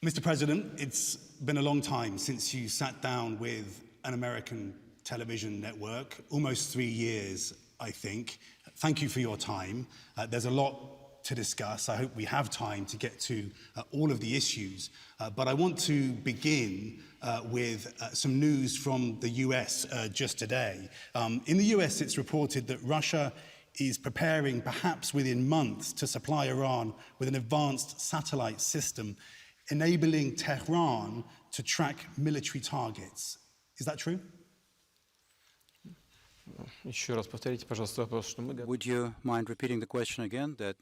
Mr. President, it's been a long time since you sat down with an American television network, almost 3 years, I think. Thank you for your time. There's a lot to discuss. I hope we have time to get to all of the issues. But I want to begin with some news from the US just today. In the US, it's reported that Russia is preparing, perhaps within months, to supply Iran with an advanced satellite system enabling Tehran to track military targets. Is that true? Would you mind repeating the question again, that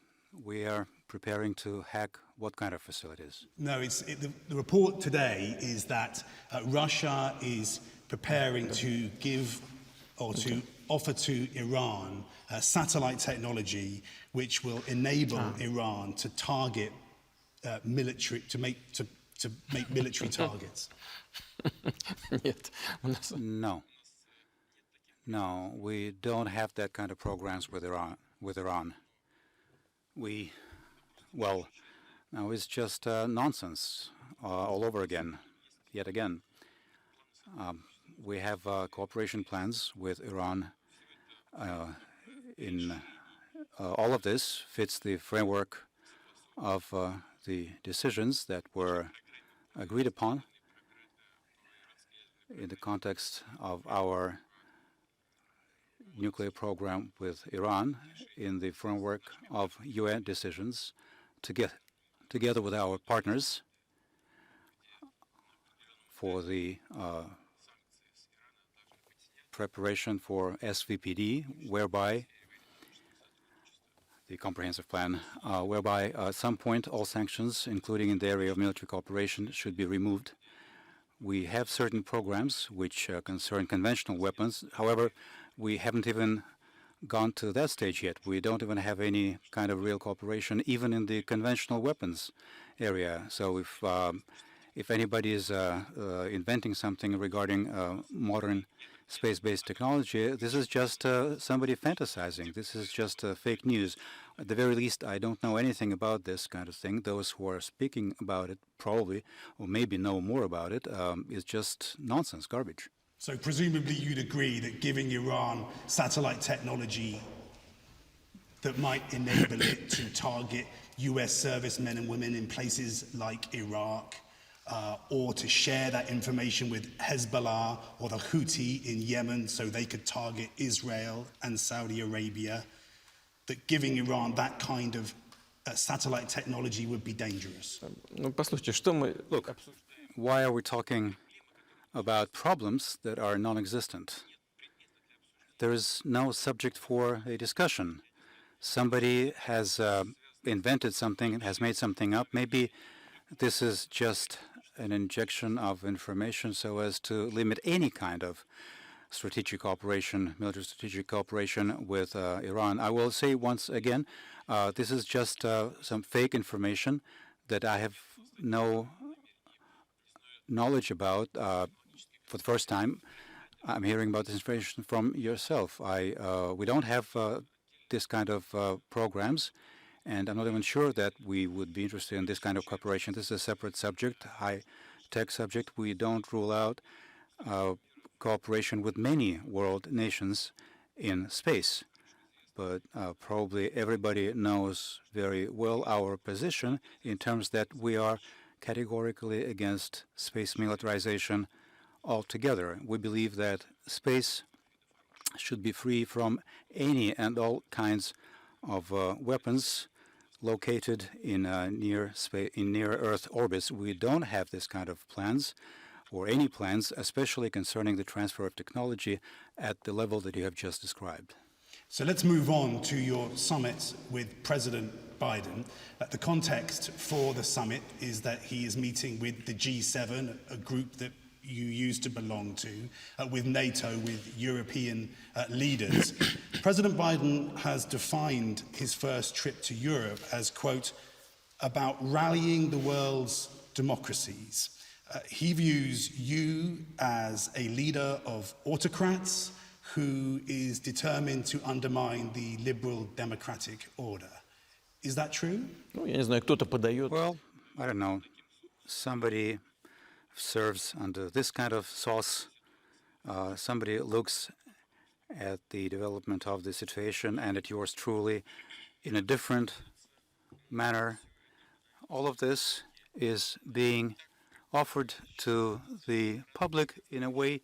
we are preparing to hack what kind of facilities? No, the report today is that Russia is preparing to give or to offer to Iran satellite technology which will enable Iran to target military, to make military targets. No, we don't have that kind of programs with Iran. Well, now it's just nonsense all over again, yet again. We have cooperation plans with Iran. All of this fits the framework of the decisions that were agreed upon in the context of our nuclear program with Iran, in the framework of UN decisions, together with our partners for the preparation for SVPD, whereby the comprehensive plan, whereby at some point all sanctions, including in the area of military cooperation, should be removed. We have certain programs which concern conventional weapons. However, we haven't even gone to that stage yet. We don't even have any kind of real cooperation, even in the conventional weapons area. So if anybody is inventing something regarding modern space-based technology, this is just somebody fantasizing. This is just fake news. At the very least, I don't know anything about this kind of thing. Those who are speaking about it probably, or maybe know more about it, is just nonsense, garbage. So presumably you'd agree that giving Iran satellite technology that might enable it to target US servicemen and women in places like Iraq, or to share that information with Hezbollah or the Houthi in Yemen so they could target Israel and Saudi Arabia, that giving Iran that kind of satellite technology would be dangerous? Look, why are we talking about problems that are non-existent? There is no subject for a discussion. Somebody has invented something, has made something up. Maybe this is just an injection of information so as to limit any kind of strategic cooperation, military strategic cooperation with Iran. I will say once again, this is just some fake information that I have no knowledge about. For the first time, I'm hearing about this information from yourself. We don't have this kind of programs, and I'm not even sure that we would be interested in this kind of cooperation. This is a separate subject, high-tech subject. We don't rule out cooperation with many world nations in space. But probably everybody knows very well our position in terms that we are categorically against space militarization altogether. We believe that space should be free from any and all kinds of weapons located in near Earth orbits. We don't have this kind of plans or any plans, especially concerning the transfer of technology at the level that you have just described. So let's move on to your summit with President Biden. The context for the summit is that he is meeting with the G7, a group that you used to belong to, with NATO, with European leaders. President Biden has defined his first trip to Europe as, quote, about rallying the world's democracies. He views you as a leader of autocrats who is determined to undermine the liberal democratic order. Is that true? Well, I don't know. somebody serves under this kind of sauce, somebody looks at the development of the situation and at yours truly in a different manner. All of this is being offered to the public in a way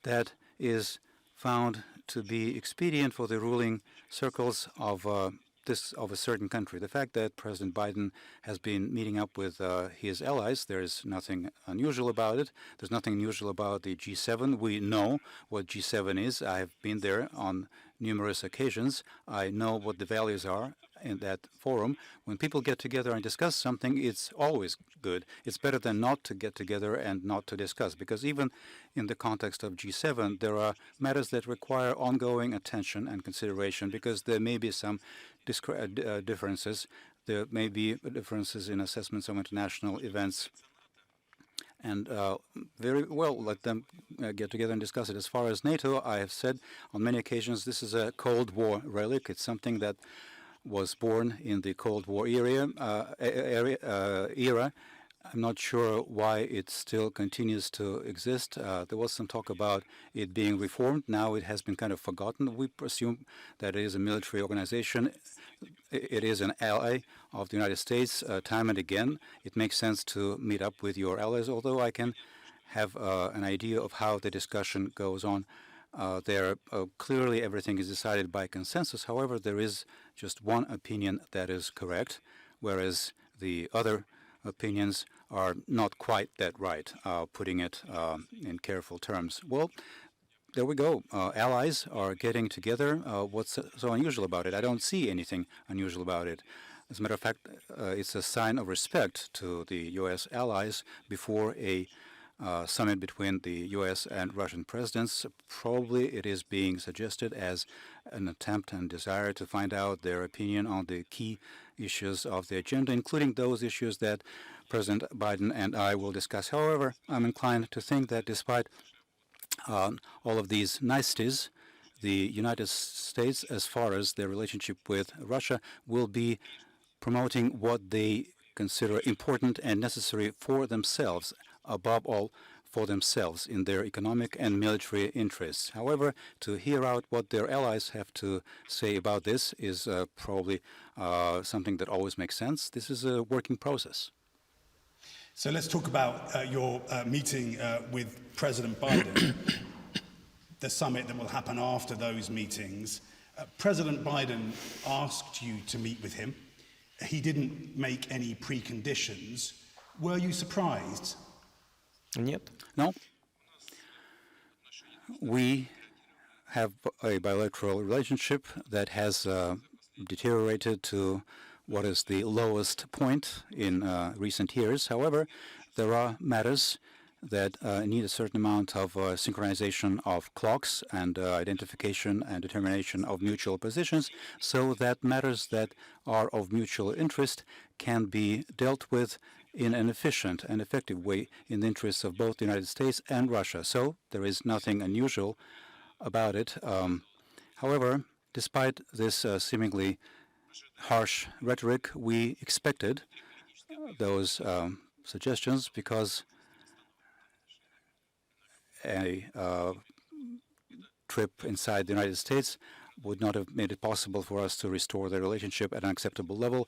that is found to be expedient for the ruling circles of a certain country. The fact that President Biden has been meeting up with his allies, there is nothing unusual about it. There's nothing unusual about the G7. We know what G7 is. I have been there on numerous occasions. I know what the values are in that forum. When people get together and discuss something, it's always good. It's better than not to get together and not to discuss, because even in the context of G7, there are matters that require ongoing attention and consideration, because there may be some differences. There may be differences in assessments of international events. And very well, let them get together and discuss it. As far as NATO, I have said on many occasions, this is a Cold War relic. It's something that was born in the Cold War era. I'm not sure why it still continues to exist. There was some talk about it being reformed. Now it has been kind of forgotten. We presume that it is a military organization. It is an ally of the United States time and again. It makes sense to meet up with your allies, although I can have an idea of how the discussion goes on. Clearly everything is decided by consensus. However, there is just one opinion that is correct, whereas the other opinions are not quite that right, putting it in careful terms. Well, there we go. Allies are getting together. What's so unusual about it? I don't see anything unusual about it. As a matter of fact, it's a sign of respect to the U.S. allies before a summit between the U.S. and Russian presidents. Probably it is being suggested as an attempt and desire to find out their opinion on the key issues of the agenda, including those issues that President Biden and I will discuss. However, I'm inclined to think that despite all of these niceties, the United States, as far as their relationship with Russia, will be promoting what they consider important and necessary for themselves, above all for themselves in their economic and military interests. However, to hear out what their allies have to say about this is probably something that always makes sense. This is a working process. So let's talk about your meeting with President Biden, the summit that will happen after those meetings. President Biden asked you to meet with him. He didn't make any preconditions. Were you surprised? Нет. No. We have a bilateral relationship that has deteriorated to what is the lowest point in recent years. However, there are matters that need a certain amount of synchronization of clocks and identification and determination of mutual positions, so that matters that are of mutual interest can be dealt with in an efficient and effective way in the interests of both the United States and Russia. So there is nothing unusual about it. However, despite this seemingly harsh rhetoric, we expected those suggestions, because a trip inside the United States would not have made it possible for us to restore the relationship at an acceptable level.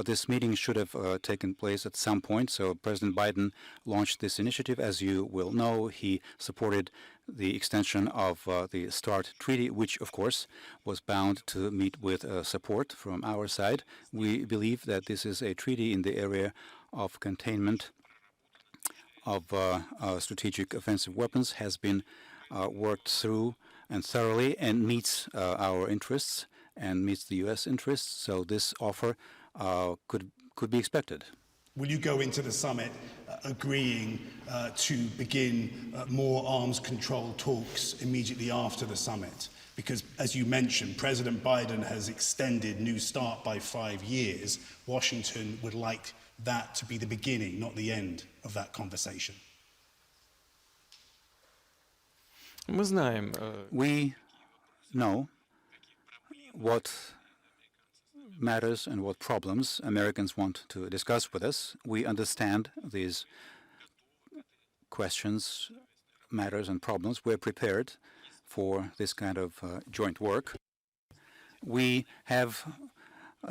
This meeting should have taken place at some point, so President Biden launched this initiative. As you will know, he supported the extension of the START treaty, which, of course, was bound to meet with support from our side. We believe that this is a treaty in the area of containment of strategic offensive weapons, has been worked through and thoroughly, and meets our interests and meets the U.S. interests. So this offer could be expected. Will you go into the summit agreeing to begin more arms control talks immediately after the summit? Because, as you mentioned, President Biden has extended New START by 5 years. Washington would like that to be the beginning, not the end of that conversation. Мы знаем. We know what matters and what problems Americans want to discuss with us. We understand these questions, matters, and problems. We're prepared for this kind of joint work. We have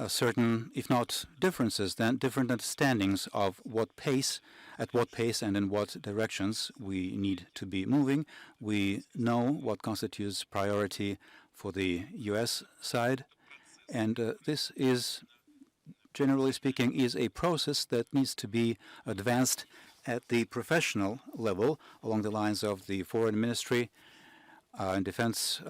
certain, if not differences, then different understandings of at what pace and in what directions we need to be moving. We know what constitutes priority for the U.S. side, and this is, generally speaking, is a process that needs to be advanced at the professional level along the lines of the Foreign Ministry and Defense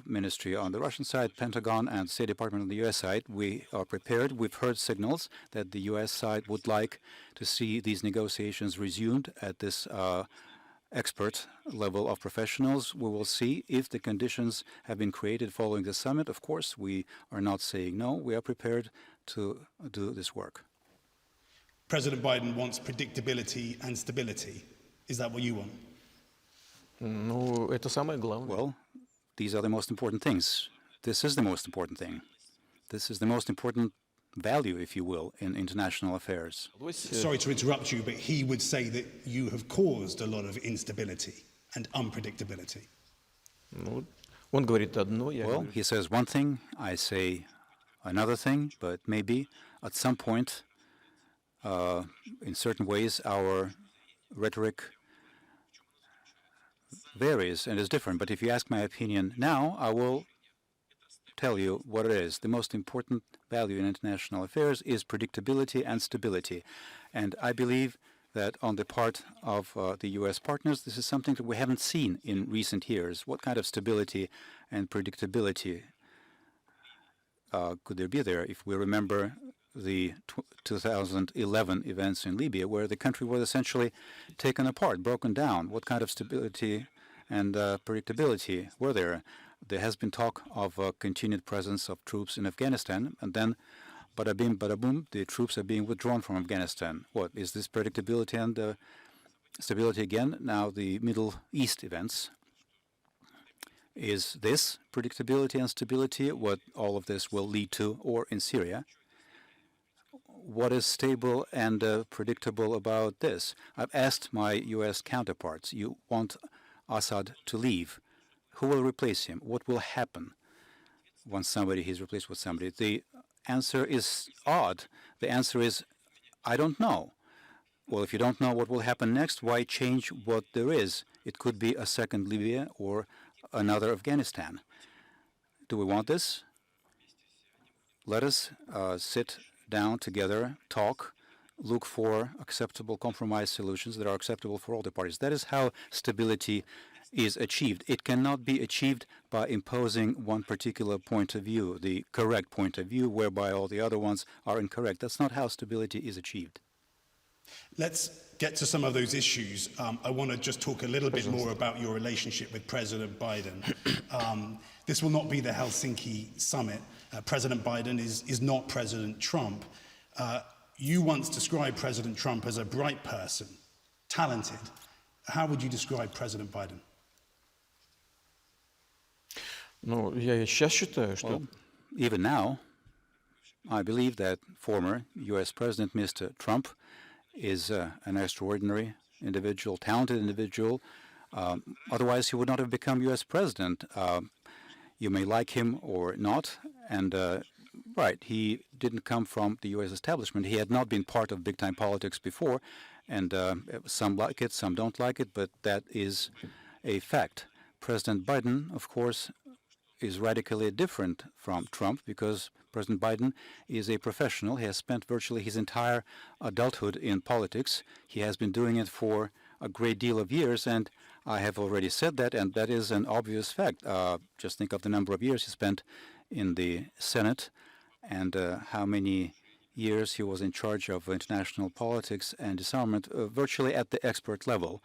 Ministry on the Russian side, Pentagon, and State Department on the U.S. side. We are prepared. We've heard signals that the U.S. side would like to see these negotiations resumed at this expert level of professionals. We will see if the conditions have been created following the summit. Of course, we are not saying no. We are prepared to do this work. President Biden wants predictability and stability. Is that what you want? Ну, это самое главное. Well, these are the most important things. This is the most important thing. This is the most important value, if you will, in international affairs. Sorry to interrupt you, but he would say that you have caused a lot of instability and unpredictability. Ну, он говорит одно, я Well, говорю. he says one thing, I say another thing, but maybe at some point, in certain ways, our rhetoric varies and is different. But if you ask my opinion now, I will tell you what it is. The most important value in international affairs is predictability and stability. And I believe that on the part of the U.S. partners, this is something that we haven't seen in recent years. What kind of stability and predictability could there be there if we remember the 2011 events in Libya, where the country was essentially taken apart, broken down? What kind of stability and predictability were there? There has been talk of a continued presence of troops in Afghanistan, and then bada bing, bada boom, the troops are being withdrawn from Afghanistan. What is this predictability and stability again? Now the Middle East events. Is this predictability and stability what all of this will lead to? Or in Syria, what is stable and predictable about this? I've asked my U.S. counterparts, you want Assad to leave. Who will replace him? What will happen once somebody is replaced with somebody? The answer is odd. The answer is, I don't know. Well, if you don't know what will happen next, why change what there is? It could be a second Libya or another Afghanistan. Do we want this? Let us sit down together, talk, look for acceptable compromise solutions that are acceptable for all the parties. That is how stability is achieved. It cannot be achieved by imposing one particular point of view, the correct point of view, whereby all the other ones are incorrect. That's not how stability is achieved. Let's get to some of those issues. I want to just talk a little bit more about your relationship with President Biden. This will not be the Helsinki summit. President Biden is not President Trump. You once described President Trump as a bright person, talented. How would you describe President Biden? Ну, я сейчас считаю, что Well, even now, I believe that former U.S. President Mr. Trump is an extraordinary individual, talented individual. Otherwise, he would not have become U.S. President. You may like him or not, and right, he didn't come from the U.S. establishment. He had not been part of big-time politics before, and some like it, some don't like it, but that is a fact. President Biden, of course, is radically different from Trump because President Biden is a professional. He has spent virtually his entire adulthood in politics. He has been doing it for a great deal of years, and I have already said that, and that is an obvious fact. Just think of the number of years he spent in the Senate and how many years he was in charge of international politics and disarmament, virtually at the expert level.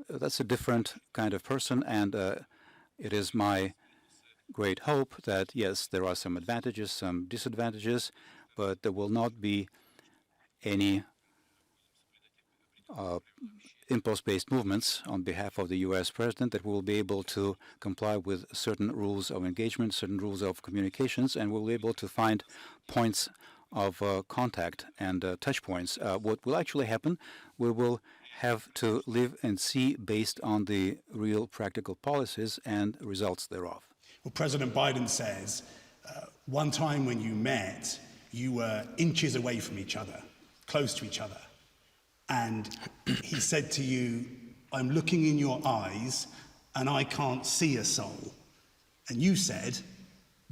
That's a different kind of person, and it is my great hope that, yes, there are some advantages, some disadvantages, but there will not be any impulse-based movements on behalf of the U.S. president, that we will be able to comply with certain rules of engagement, certain rules of communications, and we'll be able to find points of contact and touch points. What will actually happen, we will have to live and see based on the real practical policies and results thereof. Well, President Biden says one time when you met, you were inches away from each other, close to each other. And he said to you, I'm looking in your eyes and I can't see a soul. And you said,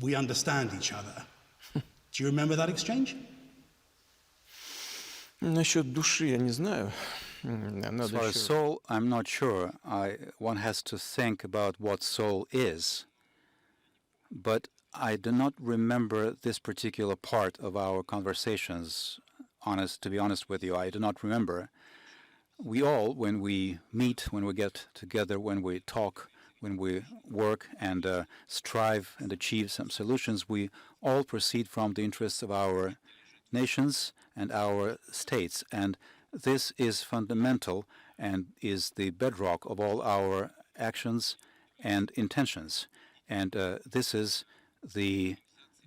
we understand each other. Do you remember that exchange? Насчет души я не знаю. As far as soul, I'm not sure. One has to think about what soul is. But I do not remember this particular part of our conversations. To be honest with you, I do not remember. We all, when we meet, when we get together, when we talk, when we work and strive and achieve some solutions, we all proceed from the interests of our nations and our states. And this is fundamental and is the bedrock of all our actions and intentions. And this is the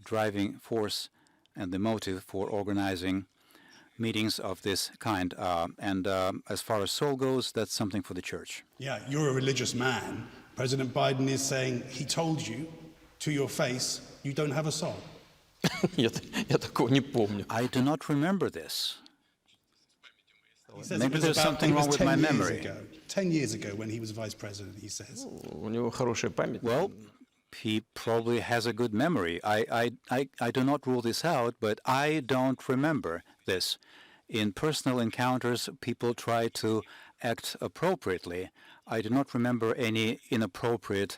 driving force and the motive for organizing meetings of this kind. As far as soul goes, that's something for the church. Yeah, you're a religious man. President Biden is saying he told you to your face, you don't have a soul. Я такого не помню. I do not remember this. He says Maybe there's something wrong with my memory. 10 years ago when he was vice president, he says. У него хорошая память. Well, he probably has a good memory. I do not rule this out, but I don't remember this. In personal encounters, people try to act appropriately. I do not remember any inappropriate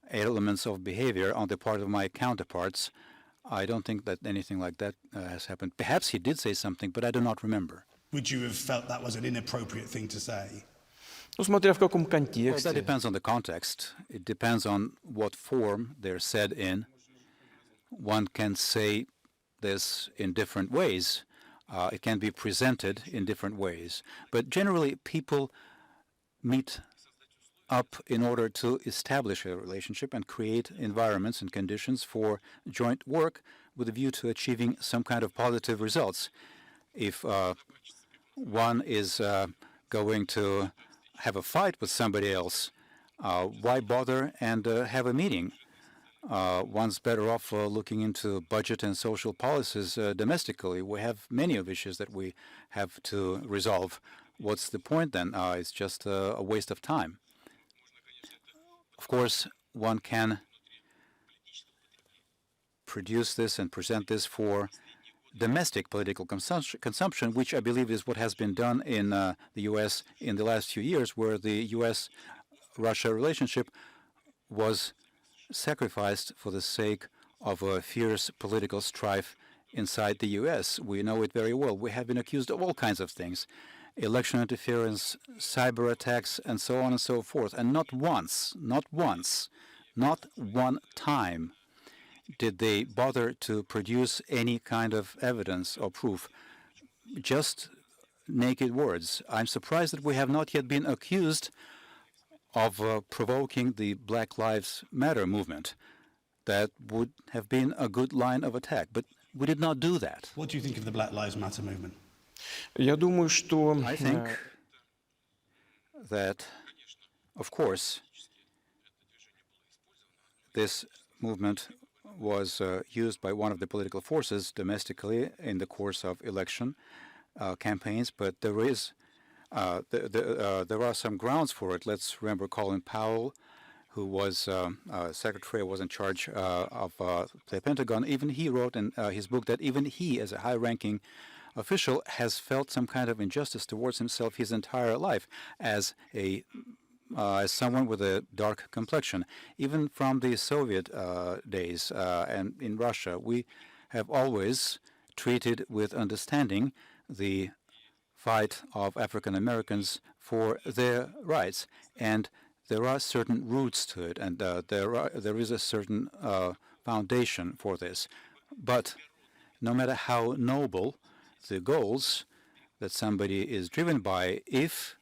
elements of behavior on the part of my counterparts. I don't think that anything like that has happened. Perhaps he did say something, but I do not remember. Would you have felt that was an inappropriate thing to say? Ну, смотря в каком Well, that контексте. depends on the context. It depends on what form they're said in. One can say this in different ways. It can be presented in different ways. But generally, people meet up in order to establish a relationship and create environments and conditions for joint work with a view to achieving some kind of positive results. If one is going to have a fight with somebody else, why bother and have a meeting? One's better off looking into budget and social policies domestically. We have many of issues that we have to resolve. What's the point then? It's just a waste of time. Of course, one can produce this and present this for domestic political consumption, which I believe is what has been done in the U.S. in the last few years, where the U.S.-Russia relationship was sacrificed for the sake of a fierce political strife inside the U.S. We know it very well. We have been accused of all kinds of things: election interference, cyber attacks, and so on and so forth. And not one time did they bother to produce any kind of evidence or proof, just naked words. I'm surprised that we have not yet been accused of provoking the Black Lives Matter movement. That would have been a good line of attack, but we did not do that. What do you think of the Black Lives Matter movement? Я думаю, что I think that, of course, this movement was used by one of the political forces domestically in the course of election campaigns, but there are some grounds for it. Let's remember Colin Powell, who was secretary, was in charge of the Pentagon. Even he wrote in his book that even he, as a high-ranking official, has felt some kind of injustice towards himself his entire life as someone with a dark complexion. Even from the Soviet days and in Russia, we have always treated with understanding the fight of African Americans for their rights. And there are certain roots to it, and there is a certain foundation for this. But no matter how noble the goals that somebody is driven by, if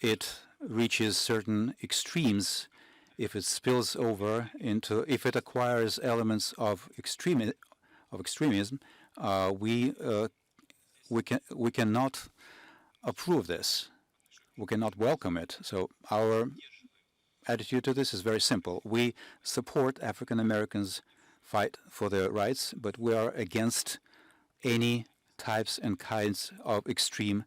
it reaches certain extremes, if it spills over into, if it acquires elements of of extremism, we cannot approve this. We cannot welcome it. So our attitude to this is very simple. We support African Americans' fight for their rights, but we are against any types and kinds of extreme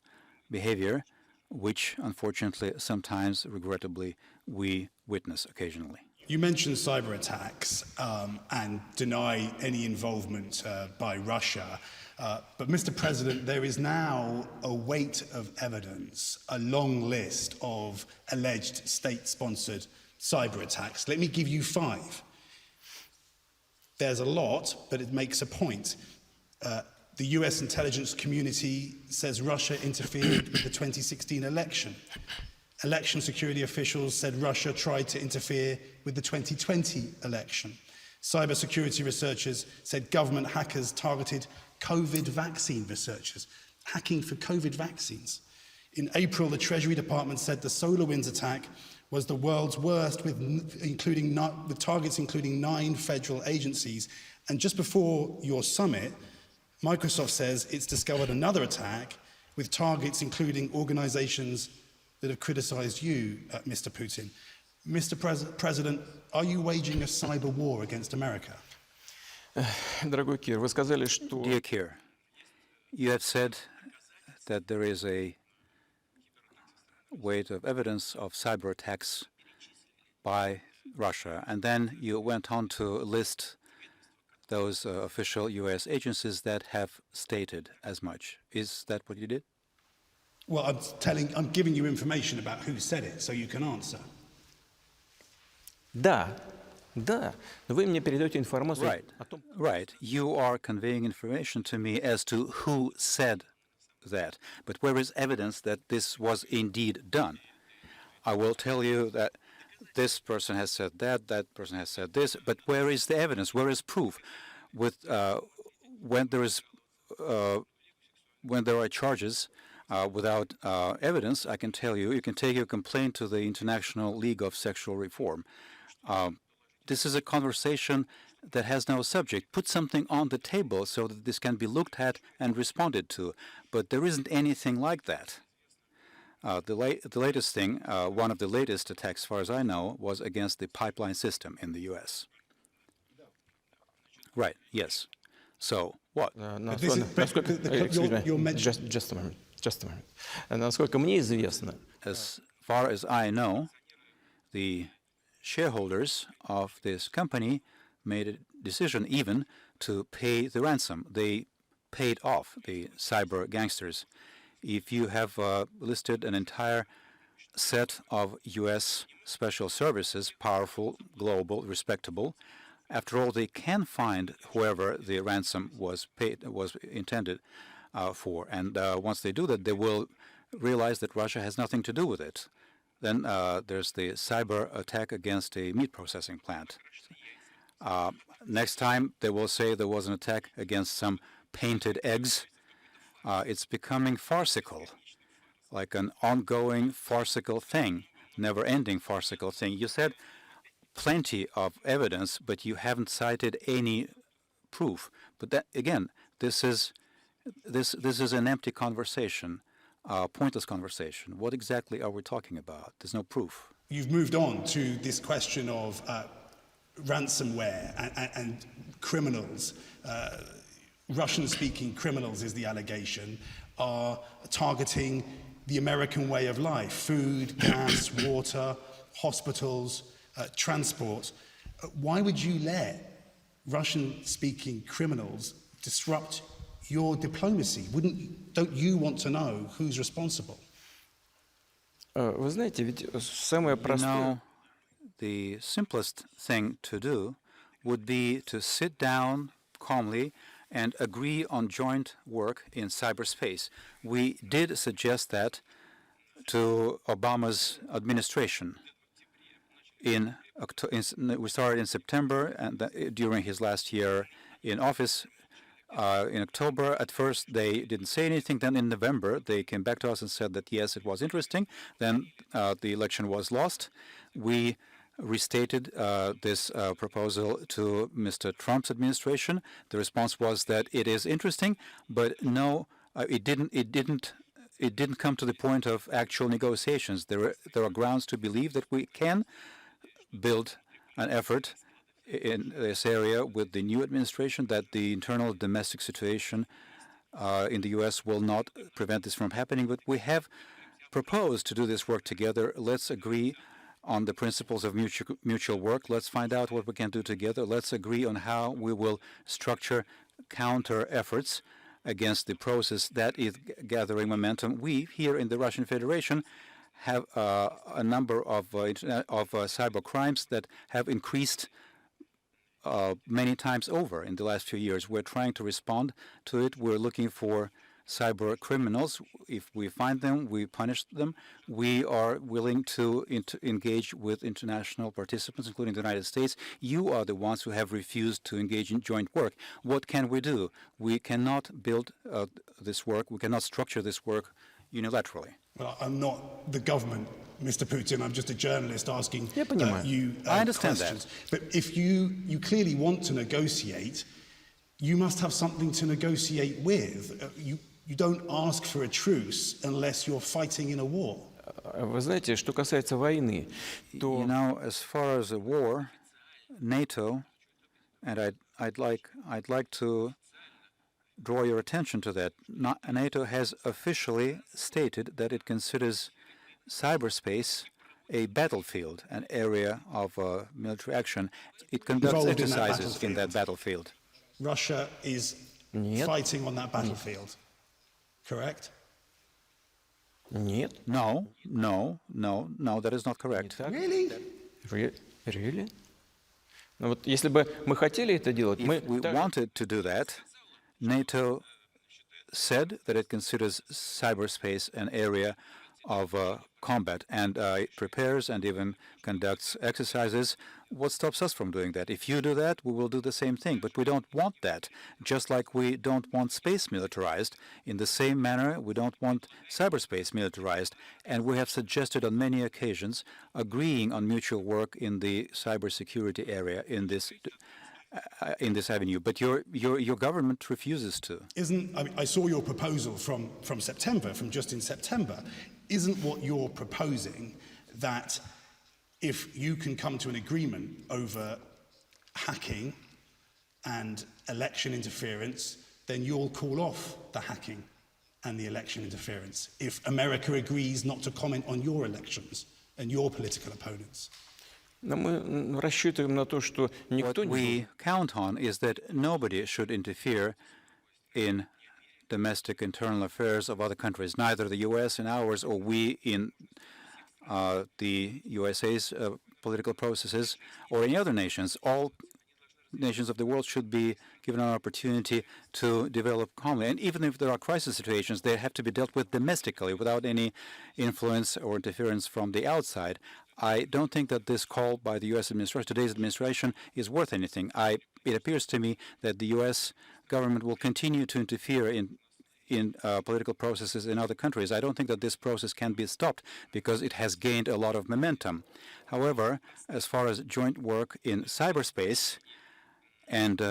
behavior, which unfortunately sometimes, regrettably, we witness occasionally. You mentioned cyber attacks and deny any involvement by Russia. But Mr. President, there is now a weight of evidence, a long list of alleged state-sponsored cyber attacks. Let me give you 5. There's a lot, but it makes a point. The US intelligence community says Russia interfered with the 2016 election. Election security officials said Russia tried to interfere with the 2020 election. Cybersecurity researchers said government hackers targeted COVID vaccine researchers, hacking for COVID vaccines. In April, the Treasury Department said the SolarWinds attack was the world's worst, with targets including 9 federal agencies. And just before your summit, Microsoft says it's discovered another attack with targets including organizations that have criticized you, Mr. Putin. Mr. President, are you waging a cyber war against America? Дорогой Кир, вы сказали, что... Dear Keir, you have said that there is a weight of evidence of cyber attacks by Russia, and then you went on to list those official U.S. agencies that have stated as much. Is that what you did? Well, I'm giving you information about who said it, so you can answer. Да, да. Но вы мне передаете информацию о том... Right. You are conveying information to me as to who said that. But where is evidence that this was indeed done? I will tell you that this person has said that, that person has said this, but where is the evidence? Where is proof? When there are charges without evidence, I can tell you, you can take your complaint to the International League of Sexual Reform. This is a conversation that has no subject. Put something on the table so that this can be looked at and responded to. But there isn't anything like that. The latest thing, one of the latest attacks, as far as I know, was against the pipeline system in the U.S. Right, yes. So, what? Just a moment. Насколько мне известно, as far as I know, the shareholders of this company made a decision even to pay the ransom. They paid off the cyber gangsters. If you have listed an entire set of U.S. special services, powerful, global, respectable, after all, they can find whoever the ransom was intended for. And once they do that, they will realize that Russia has nothing to do with it. Then there's the cyber attack against a meat processing plant. Next time, they will say there was an attack against some painted eggs. It's becoming farcical, like an ongoing farcical thing, never-ending farcical thing. You said plenty of evidence, but you haven't cited any proof. But that, again, this is an empty conversation, pointless conversation. What exactly are we talking about? There's no proof. You've moved on to this question of ransomware and criminals. Russian-speaking criminals, is the allegation, are targeting the American way of life: food, gas, water, hospitals, transport. Why would you let Russian-speaking criminals disrupt your diplomacy? Don't you want to know who's responsible? Вы знаете, ведь самое простое... The simplest thing to do would be to sit down calmly and agree on joint work in cyberspace. We did suggest that to Obama's administration. We started in September, and during his last year in office, in October, at first they didn't say anything. Then in November, they came back to us and said that yes, it was interesting. Then the election was lost. We restated this proposal to Mr. Trump's administration. The response was that it is interesting, but no, it didn't come to the point of actual negotiations. There are grounds to believe that we can build an effort in this area with the new administration, that the internal domestic situation in the U.S. will not prevent this from happening. But we have proposed to do this work together. Let's agree on the principles of mutual work. Let's find out what we can do together. Let's agree on how we will structure counter efforts against the process that is gathering momentum. We here in the Russian Federation have a number of cyber crimes that have increased many times over in the last few years. We're trying to respond to it. We're looking for cyber criminals. If we find them, we punish them. We are willing to engage with international participants, including the United States. You are the ones who have refused to engage in joint work. What can we do? We cannot build this work. We cannot structure this work unilaterally. Well, I'm not the government, Mr. Putin. I'm just a journalist asking you I understand questions. that. But if you clearly want to negotiate, you must have something to negotiate with. You don't ask for a truce unless you're fighting in a war. Вы знаете, что касается войны, то... You know, as far as a war, NATO, and I'd like to draw your attention to that. NATO has officially stated that it considers cyberspace a battlefield, an area of military action. It conducts exercises in that battlefield. Russia is fighting on that battlefield, correct? Нет. No, that is not correct. Really? Really? Ну вот если бы мы хотели это делать, If we wanted to do that, NATO said that it considers cyberspace an area of combat, and it prepares and even conducts exercises. What stops us from doing that? If you do that, we will do the same thing. But we don't want that. Just like we don't want space militarized, in the same manner, we don't want cyberspace militarized. And we have suggested on many occasions agreeing on mutual work in the cybersecurity area in this avenue, but your government refuses to. I saw your proposal from September, from just in September. Isn't what you're proposing that if you can come to an agreement over hacking and election interference, then you'll call off the hacking and the election interference if America agrees not to comment on your elections and your political opponents? Но мы рассчитываем на то, что никто What we count on is that nobody should interfere in domestic internal affairs of other countries, neither the U.S. in ours or we in the USA's political processes or any other nations. All nations of the world should be given an opportunity to develop calmly. And even if there are crisis situations, they have to be dealt with domestically without any influence or interference from the outside. I don't think that this call by the U.S. administration, today's administration, is worth anything. It appears to me that the U.S. government will continue to interfere in political processes in other countries. I don't think that this process can be stopped because it has gained a lot of momentum. However, as far as joint work in cyberspace and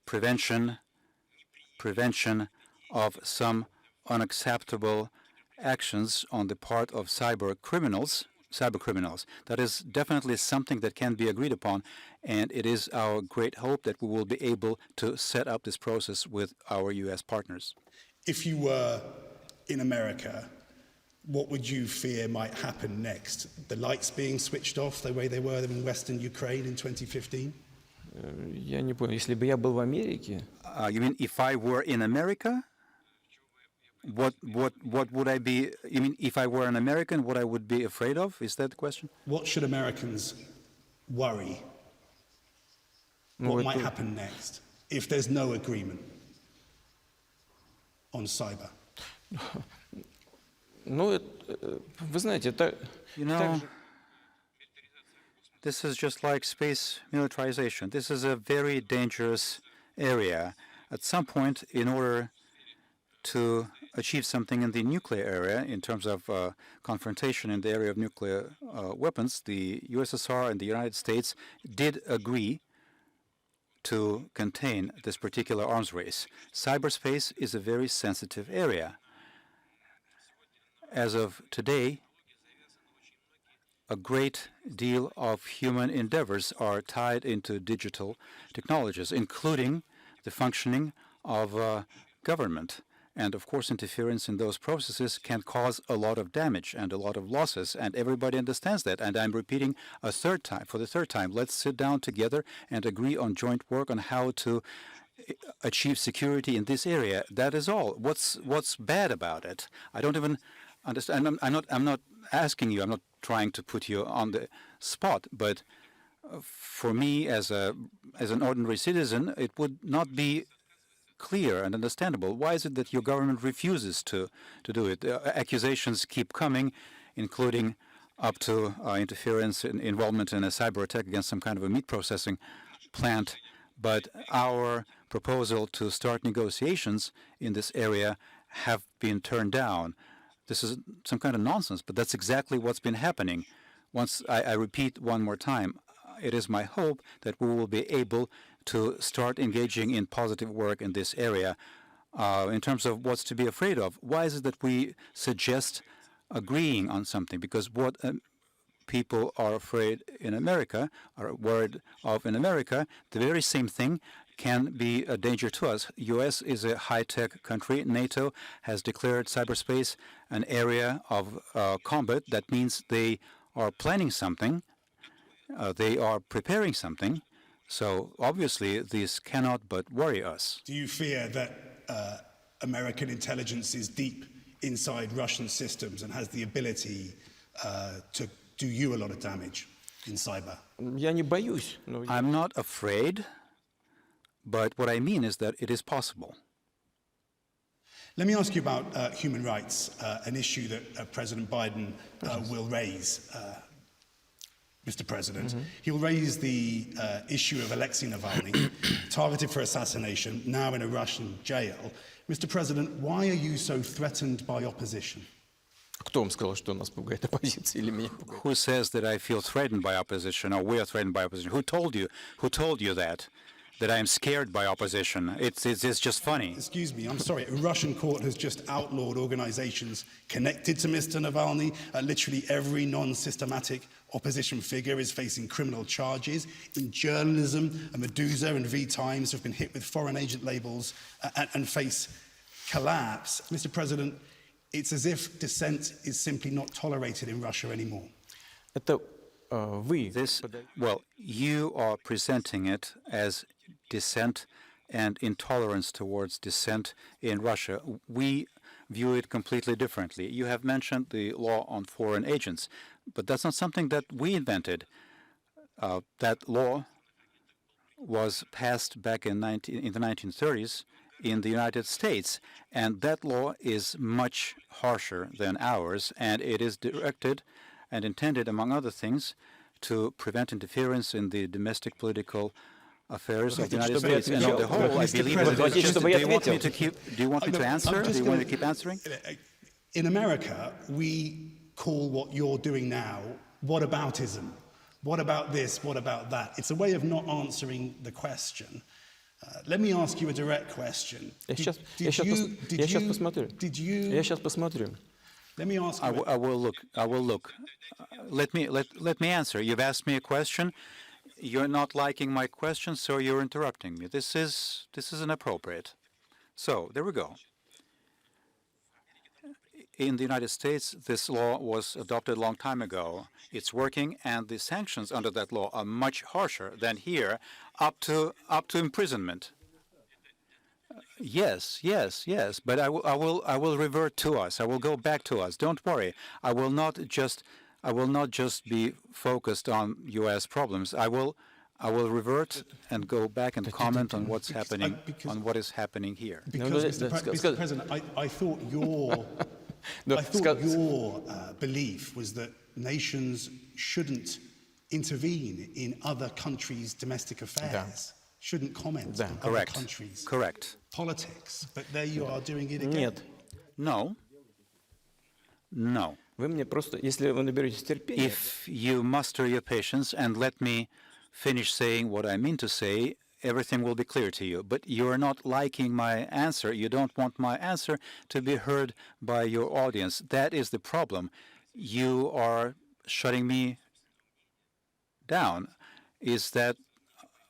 prevention of some unacceptable actions on the part of cyber criminals, that is definitely something that can be agreed upon, and it is our great hope that we will be able to set up this process with our U.S. partners. If you were in America, what would you fear might happen next? The lights being switched off the way they were in Western Ukraine in 2015? Я не понял, если бы я был в Америке... You mean if I were in America? What would I be? You mean if I were an American, what I would be afraid of? Is that the question? What should Americans worry? What might happen next if there's no agreement on cyber? Ну, вы знаете, это... You know, this is just like space militarization. This is a very dangerous area. At some point, in order to achieve something in the nuclear area in terms of confrontation in the area of nuclear weapons, the USSR and the United States did agree to contain this particular arms race. Cyberspace is a very sensitive area. As of today, a great deal of human endeavors are tied into digital technologies, including the functioning of government. And of course, interference in those processes can cause a lot of damage and a lot of losses, and everybody understands that. And I'm repeating for the third time, let's sit down together and agree on joint work on how to achieve security in this area. That is all. What's bad about it? I don't even understand. I'm not asking you. I'm not trying to put you on the spot, but for me, as an ordinary citizen, it would not be clear and understandable. Why is it that your government refuses to do it? Accusations keep coming, including up to interference and involvement in a cyber attack against some kind of a meat processing plant. But our proposal to start negotiations in this area have been turned down. This is some kind of nonsense, but that's exactly what's been happening. Once I repeat one more time, it is my hope that we will be able to start engaging in positive work in this area. In terms of what's to be afraid of, why is it that we suggest agreeing on something? Because what people are afraid in America, are worried of in America, the very same thing can be a danger to us. U.S. is a high-tech country. NATO has declared cyberspace an area of combat. That means they are planning something. They are preparing something. So obviously, this cannot but worry us. Do you fear that American intelligence is deep inside Russian systems and has the ability to do you a lot of damage in cyber? Я не боюсь, но I'm not afraid, but what I mean is that it is possible. Let me ask you about human rights, an issue that President Biden will raise. Mr. President, he will raise the issue of Alexei Navalny, targeted for assassination, now in a Russian jail. Mr. President, why are you so threatened by opposition? кто вам сказал, что нас пугает оппозиция или меня пугает? Who says that I feel threatened by opposition or we are threatened by opposition? Who told you that I am scared by opposition? It's just funny. Excuse me, I'm sorry. A Russian court has just outlawed organizations connected to Mr. Navalny. Literally every non-systematic opposition figure is facing criminal charges. In journalism, Medusa and V-Times have been hit with foreign agent labels and face collapse. Mr. President, it's as if dissent is simply not tolerated in Russia anymore. Это вы. Well, you are presenting it as dissent and intolerance towards dissent in Russia. We view it completely differently. You have mentioned the law on foreign agents, but that's not something that we invented. That law was passed back in the 1930s in the United States, and that law is much harsher than ours, and it is directed and intended, among other things, to prevent interference in the domestic political affairs of the United States. And on the whole, I believe that it's just, do you want me to answer? Do you want me to keep answering? In America, we call what you're doing now whataboutism. What about this? What about that? It's a way of not answering the question. Let me ask you a direct question. Я сейчас посмотрю. Let me ask you. I will look. Let me answer. You've asked me a question. You're not liking my question, so you're interrupting me. This is inappropriate. So there we go. In the United States, this law was adopted a long time ago. It's working, and the sanctions under that law are much harsher than here, up to imprisonment. Yes. But I will revert to us. I will go back to us. Don't worry. I will not just be focused on U.S. problems. I will revert and go back and comment on what's happening, on what is happening here. Because, Mr. President, I thought your belief was that nations shouldn't intervene in other countries' domestic affairs, shouldn't comment on other countries' Correct. politics. But there you are doing it again. Нет. No. No. Вы мне просто, если вы наберетесь терпения, If you muster your patience and let me finish saying what I mean to say, everything will be clear to you. But you are not liking my answer. You don't want my answer to be heard by your audience. That is the problem. You are shutting me down. Is that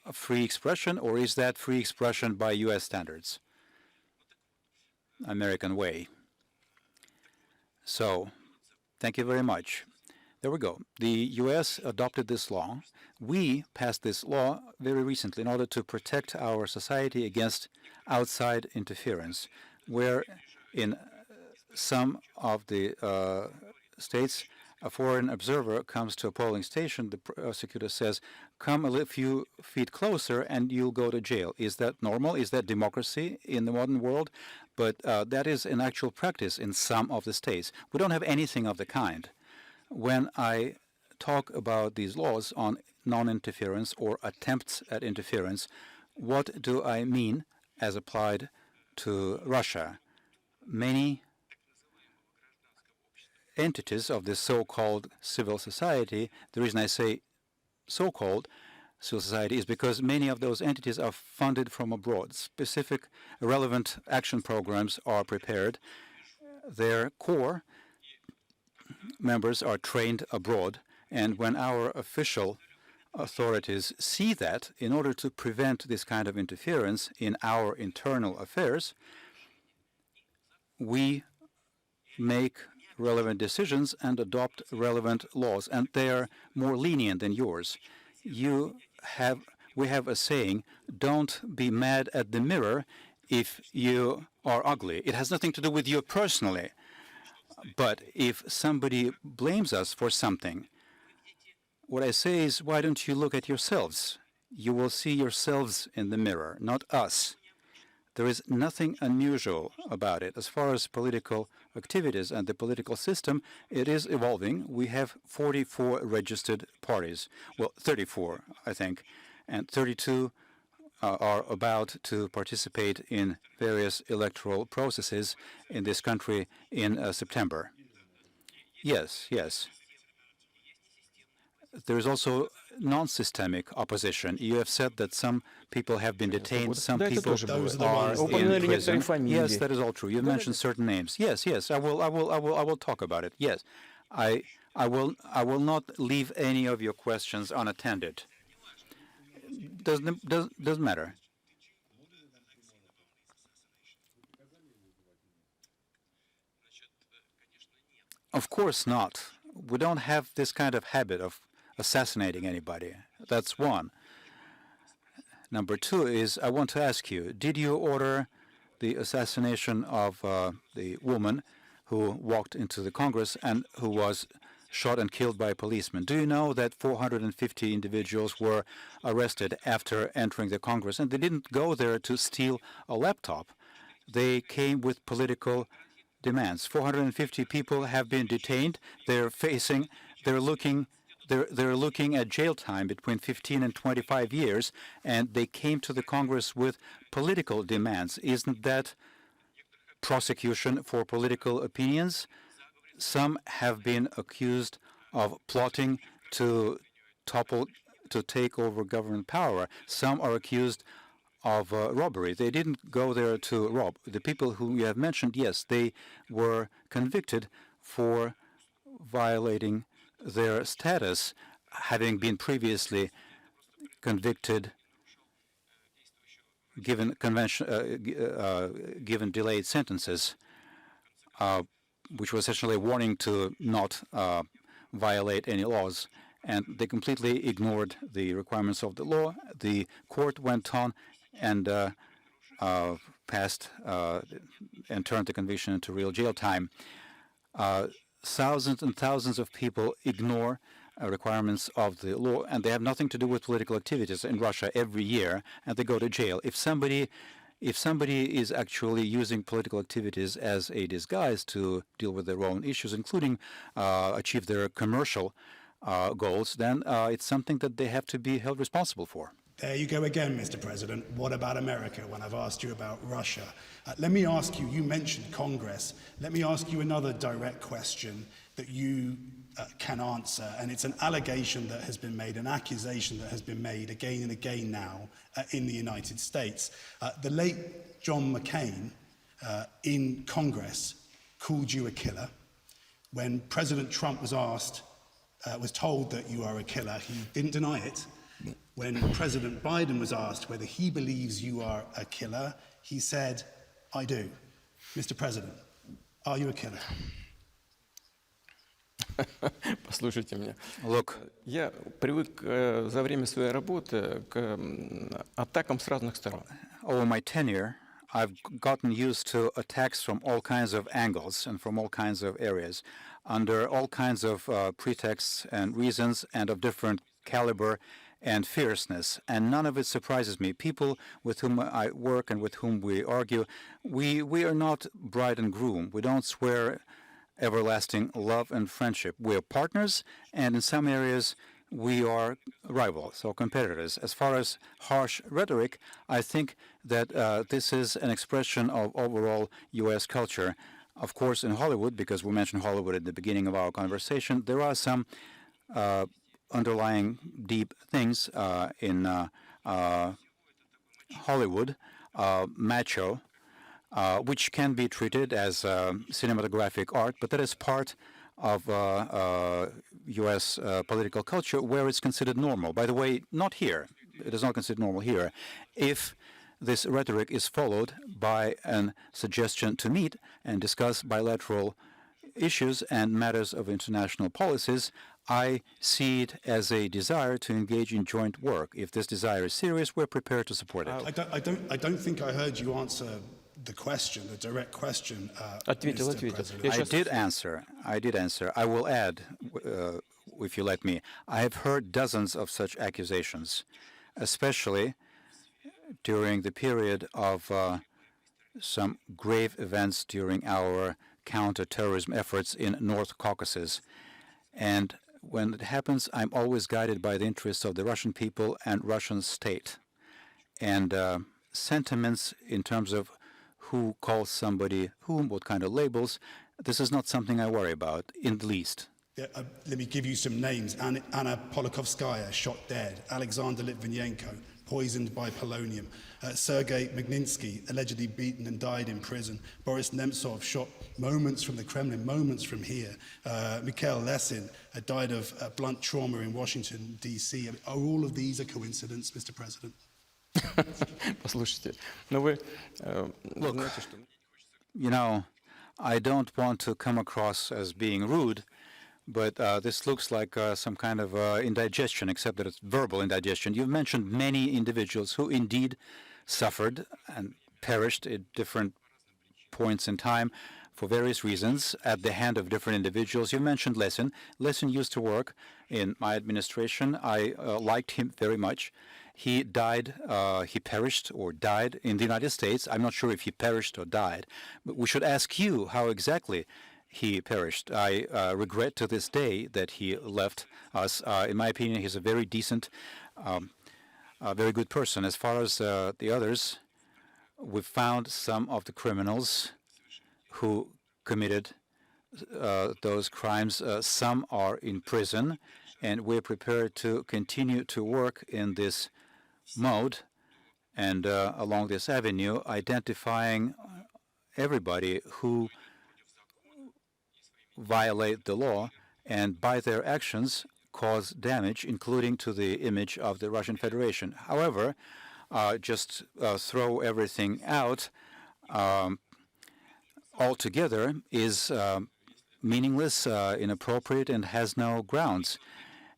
a free expression, or is that free expression by U.S. standards? American way. So, thank you very much. There we go. The U.S. adopted this law. We passed this law very recently in order to protect our society against outside interference, where in some of the states, a foreign observer comes to a polling station, the prosecutor says, come a few feet closer and you'll go to jail. Is that normal? Is that democracy in the modern world? But that is in actual practice in some of the states. We don't have anything of the kind. When I talk about these laws on non-interference or attempts at interference, what do I mean as applied to Russia? Many entities of this so-called civil society, the reason I say so-called civil society is because many of those entities are funded from abroad. Specific relevant action programs are prepared. Their core members are trained abroad, and when our official authorities see that, in order to prevent this kind of interference in our internal affairs, we make relevant decisions and adopt relevant laws, and they are more lenient than yours. We have a saying, don't be mad at the mirror if you are ugly. It has nothing to do with you personally. But if somebody blames us for something, what I say is, why don't you look at yourselves? You will see yourselves in the mirror, not us. There is nothing unusual about it. As far as political activities and the political system, it is evolving. We have 44 registered parties. Well, 34, I think, and 32 are about to participate in various electoral processes in this country in September. Yes, yes. There is also non-systemic opposition. You have said that some people have been detained, some people are in prison. Yes, that is all true. You mentioned certain names. Yes, yes. I will talk about it. Yes, I will not leave any of your questions unattended. Doesn't matter. Of course not. We don't have this kind of habit of assassinating anybody. That's one. Number two is, I want to ask you, did you order the assassination of the woman who walked into the Congress and who was shot and killed by a policeman? Do you know that 450 individuals were arrested after entering the Congress? And they didn't go there to steal a laptop. They came with political demands. 450 people have been detained. They're looking at jail time between 15 and 25 years, and they came to the Congress with political demands. Isn't that prosecution for political opinions? Some have been accused of plotting to take over government power. Some are accused of robbery. They didn't go there to rob. The people who you have mentioned, yes, they were convicted for violating their status, having been previously convicted, given delayed sentences, which was essentially a warning to not violate any laws. And they completely ignored the requirements of the law. The court went on and passed and turned the conviction into real jail time. Thousands and thousands of people ignore requirements of the law, and they have nothing to do with political activities in Russia every year, and they go to jail. If somebody is actually using political activities as a disguise to deal with their own issues, including achieve their commercial goals, then it's something that they have to be held responsible for. There you go again, Mr. President. What about America when I've asked you about Russia? Let me ask you, you mentioned Congress. Let me ask you another direct question that you can answer. And it's an allegation that has been made, an accusation that has been made again and again now in the United States. The late John McCain in Congress called you a killer. When President Trump was told that you are a killer, he didn't deny it. When President Biden was asked whether he believes you are a killer, he said, I do. Mr. President, are you a killer? Послушайте меня. Look, Я привык за время своей работы к атакам с разных сторон. over my tenure, I've gotten used to attacks from all kinds of angles and from all kinds of areas, under all kinds of pretexts and reasons and of different caliber and fierceness, and none of it surprises me. People with whom I work and with whom we argue, we are not bride and groom. We don't swear everlasting love and friendship. We are partners, and in some areas we are rivals or competitors. As far as harsh rhetoric, I think that this is an expression of overall U.S. culture. Of course, in Hollywood, because we mentioned Hollywood at the beginning of our conversation, there are some underlying deep things in Hollywood, macho, which can be treated as cinematographic art, but that is part of U.S. Political culture where it's considered normal. By the way, not here. It is not considered normal here. If this rhetoric is followed by a suggestion to meet and discuss bilateral issues and matters of international policies, I see it as a desire to engage in joint work. If this desire is serious, we're prepared to support it. I don't think I heard you answer the question, the direct question. Ответил. Mr. President. Я I щас- did answer. I will add, if you let me. I have heard dozens of such accusations, especially during the period of some grave events during our counter-terrorism efforts in North Caucasus. And when it happens, I'm always guided by the interests of the Russian people and Russian state. And sentiments in terms of who calls somebody whom, what kind of labels, this is not something I worry about in the least. Yeah, let me give you some names. Anna Politkovskaya, shot dead. Alexander Litvinenko, poisoned by polonium. Sergei Magnitsky, allegedly beaten and died in prison. Boris Nemtsov, shot moments from the Kremlin, moments from here. Mikhail Lesin died of blunt trauma in Washington, D.C. Are all of these a coincidence, Mr. President? Послушайте, но вы знаете, что... You know, I don't want to come across as being rude, but this looks like some kind of indigestion, except that it's verbal indigestion. You've mentioned many individuals who indeed suffered and perished at different points in time for various reasons at the hand of different individuals. You mentioned Lesin. Lesin used to work in my administration. I liked him very much. He died, he perished or died in the United States. I'm not sure if he perished or died, but we should ask you how exactly he perished. I regret to this day that he left us. In my opinion, he's a very decent, a very good person. As far as the others, we've found some of the criminals who committed those crimes. Some are in prison, and we're prepared to continue to work in this mode and along this avenue, identifying everybody who violate the law and by their actions cause damage, including to the image of the Russian Federation. However, just throw everything out altogether is meaningless, inappropriate, and has no grounds.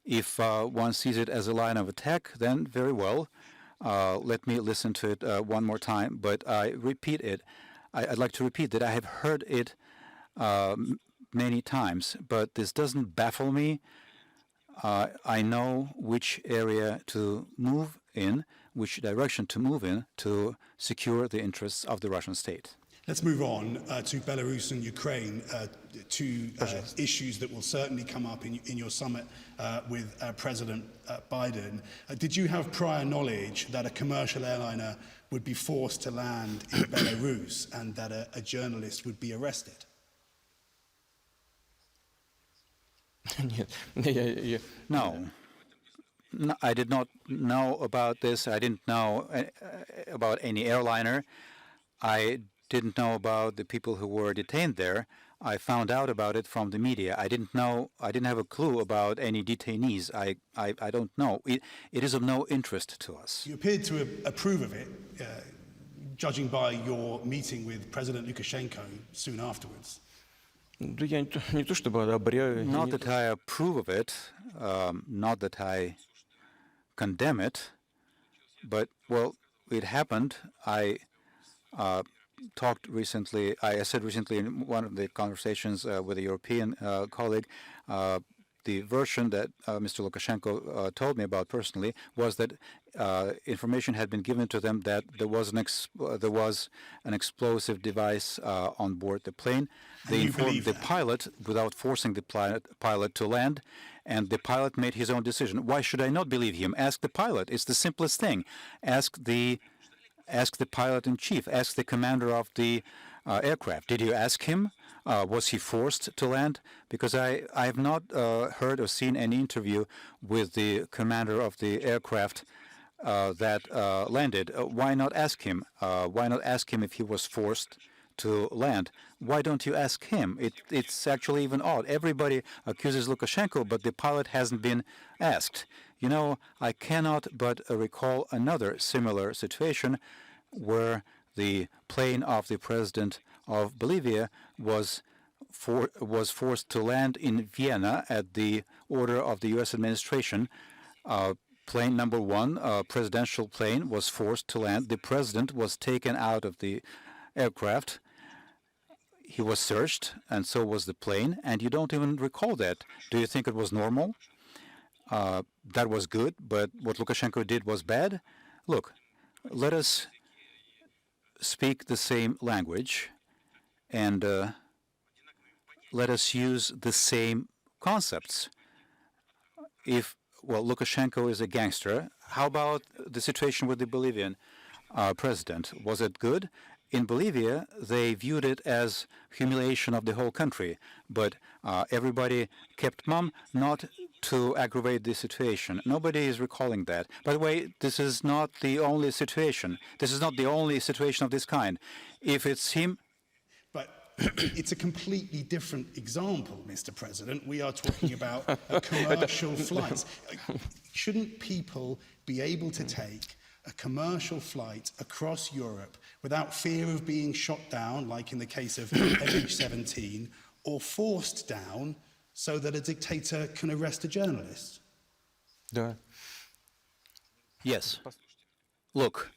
If one sees it as a line of attack, then very well. Let me listen to it one more time, but I repeat it. I'd like to repeat that I have heard it many times, but this doesn't baffle me. I know which area to move in, which direction to move in to secure the interests of the Russian state. Let's move on to Belarus and Ukraine, two issues that will certainly come up in your summit with President Biden. Did you have prior knowledge that a commercial airliner would be forced to land in Belarus and that a journalist would be arrested? No. No, I did not know about this. I didn't know about any airliner. I didn't know about the people who were detained there. I found out about it from the media. I didn't have a clue about any detainees. I don't know. It is of no interest to us. You appeared to approve of it, judging by your meeting with President Lukashenko soon afterwards. Not that I approve of it, not that I condemn it, but, well, it happened. I said recently in one of the conversations with a European colleague, the version that Mr. Lukashenko told me about personally was that information had been given to them that there was an explosive device on board the plane. They informed the pilot without forcing the pilot to land, and the pilot made his own decision. Why should I not believe him? Ask the pilot. It's the simplest thing. Ask the pilot-in-chief. Ask the commander of the aircraft. Did you ask him? Was he forced to land? Because I have not heard or seen any interview with the commander of the aircraft that landed. Why not ask him? Why not ask him if he was forced to land? Why don't you ask him? It's actually even odd. Everybody accuses Lukashenko, but the pilot hasn't been asked. You know, I cannot but recall another similar situation where the plane of the president of Bolivia was forced to land in Vienna at the order of the U.S. administration. Plane number one, presidential plane, was forced to land. The president was taken out of the aircraft. He was searched, and so was the plane, and you don't even recall that. Do you think it was normal? That was good, but what Lukashenko did was bad? Look, let us speak the same language, and let us use the same concepts. Well, Lukashenko is a gangster. How about the situation with the Bolivian president? Was it good? In Bolivia, they viewed it as humiliation of the whole country, but everybody kept mum not to aggravate the situation. Nobody is recalling that. By the way, this is not the only situation. This is not the only situation of this kind. If it's him... But it's a completely different example, Mr. President. We are talking about commercial flights. Shouldn't people be able to take a commercial flight across Europe without fear of being shot down, like in the case of MH17, or forced down so that a dictator can arrest a journalist? Yes. Look,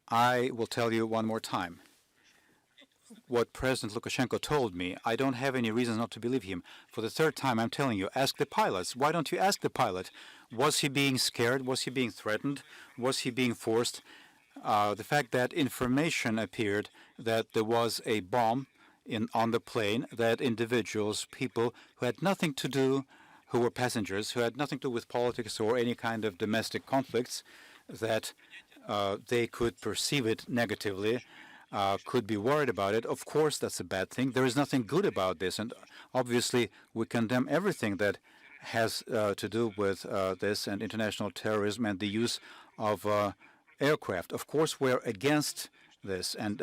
I will tell you one more time. What President Lukashenko told me, I don't have any reason not to believe him. For the third time, I'm telling you, ask the pilots. Why don't you ask the pilot? Was he being scared? Was he being threatened? Was he being forced? The fact that information appeared that there was a bomb on the plane, that individuals, people who had nothing to do, who were passengers, who had nothing to do with politics or any kind of domestic conflicts, that they could perceive it negatively, could be worried about it. Of course, that's a bad thing. There is nothing good about this, and obviously we condemn everything that has to do with this and international terrorism and the use of aircraft. Of course, we're against this, and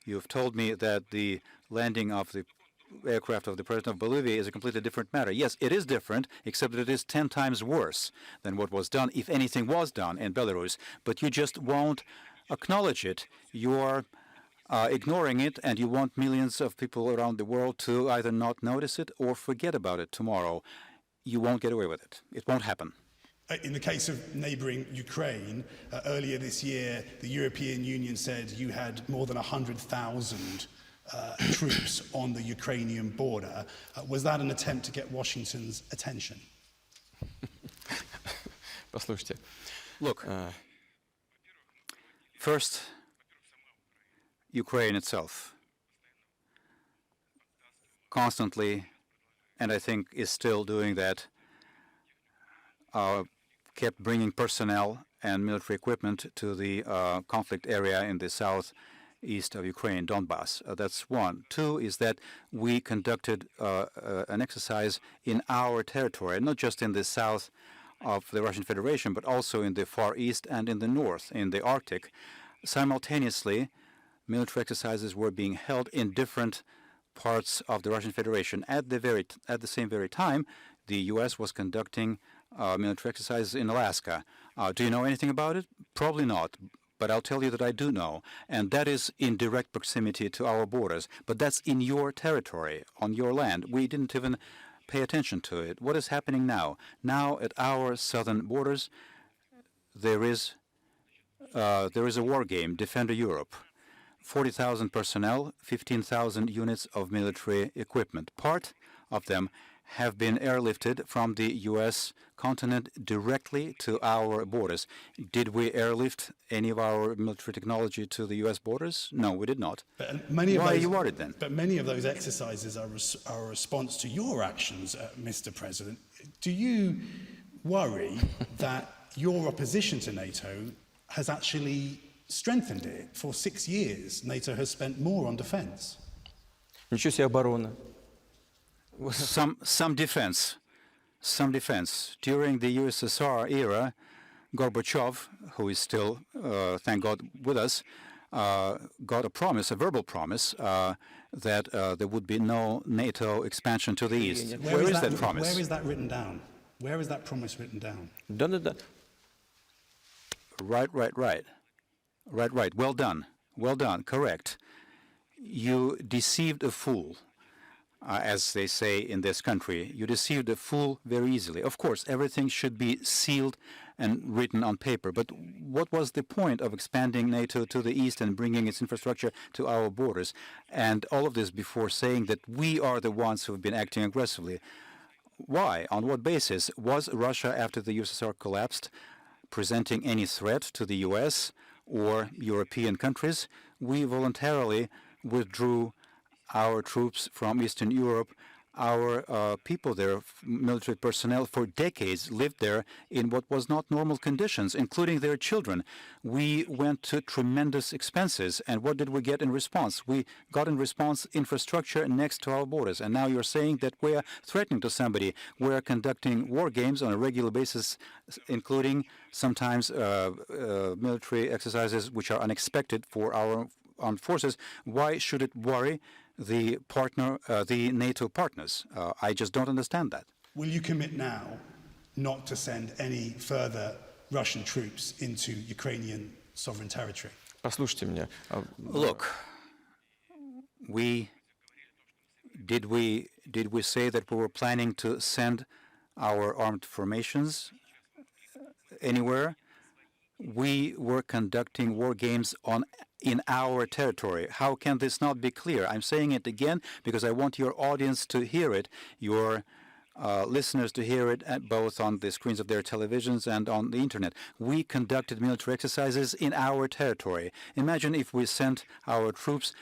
you've told me that the landing of the aircraft of the president of Bolivia is a completely different matter. Yes, it is different, except that it is 10 times worse than what was done, if anything was done in Belarus. But you just won't acknowledge it. You are ignoring it, and you want millions of people around the world to either not notice it or forget about it tomorrow. You won't get away with it. It won't happen. In the case of neighboring Ukraine, earlier this year, the European Union said you had more than 100,000 troops on the Ukrainian border. Was that an attempt to get Washington's attention? Look, first, Ukraine itself constantly, and I think is still doing that, kept bringing personnel and military equipment to the conflict area in the southeast of Ukraine, Donbass. That's one. Two is that we conducted an exercise in our territory, not just in the south of the Russian Federation, but also in the Far East and in the north, in the Arctic. Simultaneously, military exercises were being held in different parts of the Russian Federation. At the same very time, the U.S. was conducting military exercises in Alaska. Do you know anything about it? Probably not, but I'll tell you that I do know, and that is in direct proximity to our borders. But that's in your territory, on your land. We didn't even pay attention to it. What is happening now? Now, at our southern borders, there is a war game, Defender Europe. 40,000 personnel, 15,000 units of military equipment. Part of them have been airlifted from the U.S. continent directly to our borders. Did we airlift any of our military technology to the U.S. borders? No, we did not. Why are you worried then? But many of those exercises are a response to your actions, Mr. President. Do you worry that your opposition to NATO has actually strengthened it? For 6 years, NATO has spent more on defense. Ничего себе оборона. Some defense. During the USSR era, Gorbachev, who is still, thank God, with us, got a verbal promise, that there would be no NATO expansion to the east. Where is that promise? Where is that written down? Where is that promise written down? Да-да-да. Right. Well done. Correct. You deceived a fool, as they say in this country. You deceived a fool very easily. Of course, everything should be sealed and written on paper. But what was the point of expanding NATO to the east and bringing its infrastructure to our borders? And all of this before saying that we are the ones who have been acting aggressively. Why? On what basis? Was Russia, after the USSR collapsed, presenting any threat to the U.S. or European countries? We voluntarily withdrew our troops from Eastern Europe. Our people there, military personnel, for decades lived there in what was not normal conditions, including their children. We went to tremendous expenses, and what did we get in response? We got in response infrastructure next to our borders, and now you're saying that we're threatening to somebody. We're conducting war games on a regular basis, including sometimes military exercises which are unexpected for our armed forces. Why should it worry the NATO partners? I just don't understand that. Will you commit now not to send any further Russian troops into Ukrainian sovereign territory? Послушайте меня. Look, did we say that we were planning to send our armed formations anywhere? We were conducting war games in our territory. How can this not be clear? I'm saying it again because I want your audience to hear it, your listeners to hear it, both on the screens of their televisions and on the internet. We conducted military exercises in our territory. Imagine if we sent our troops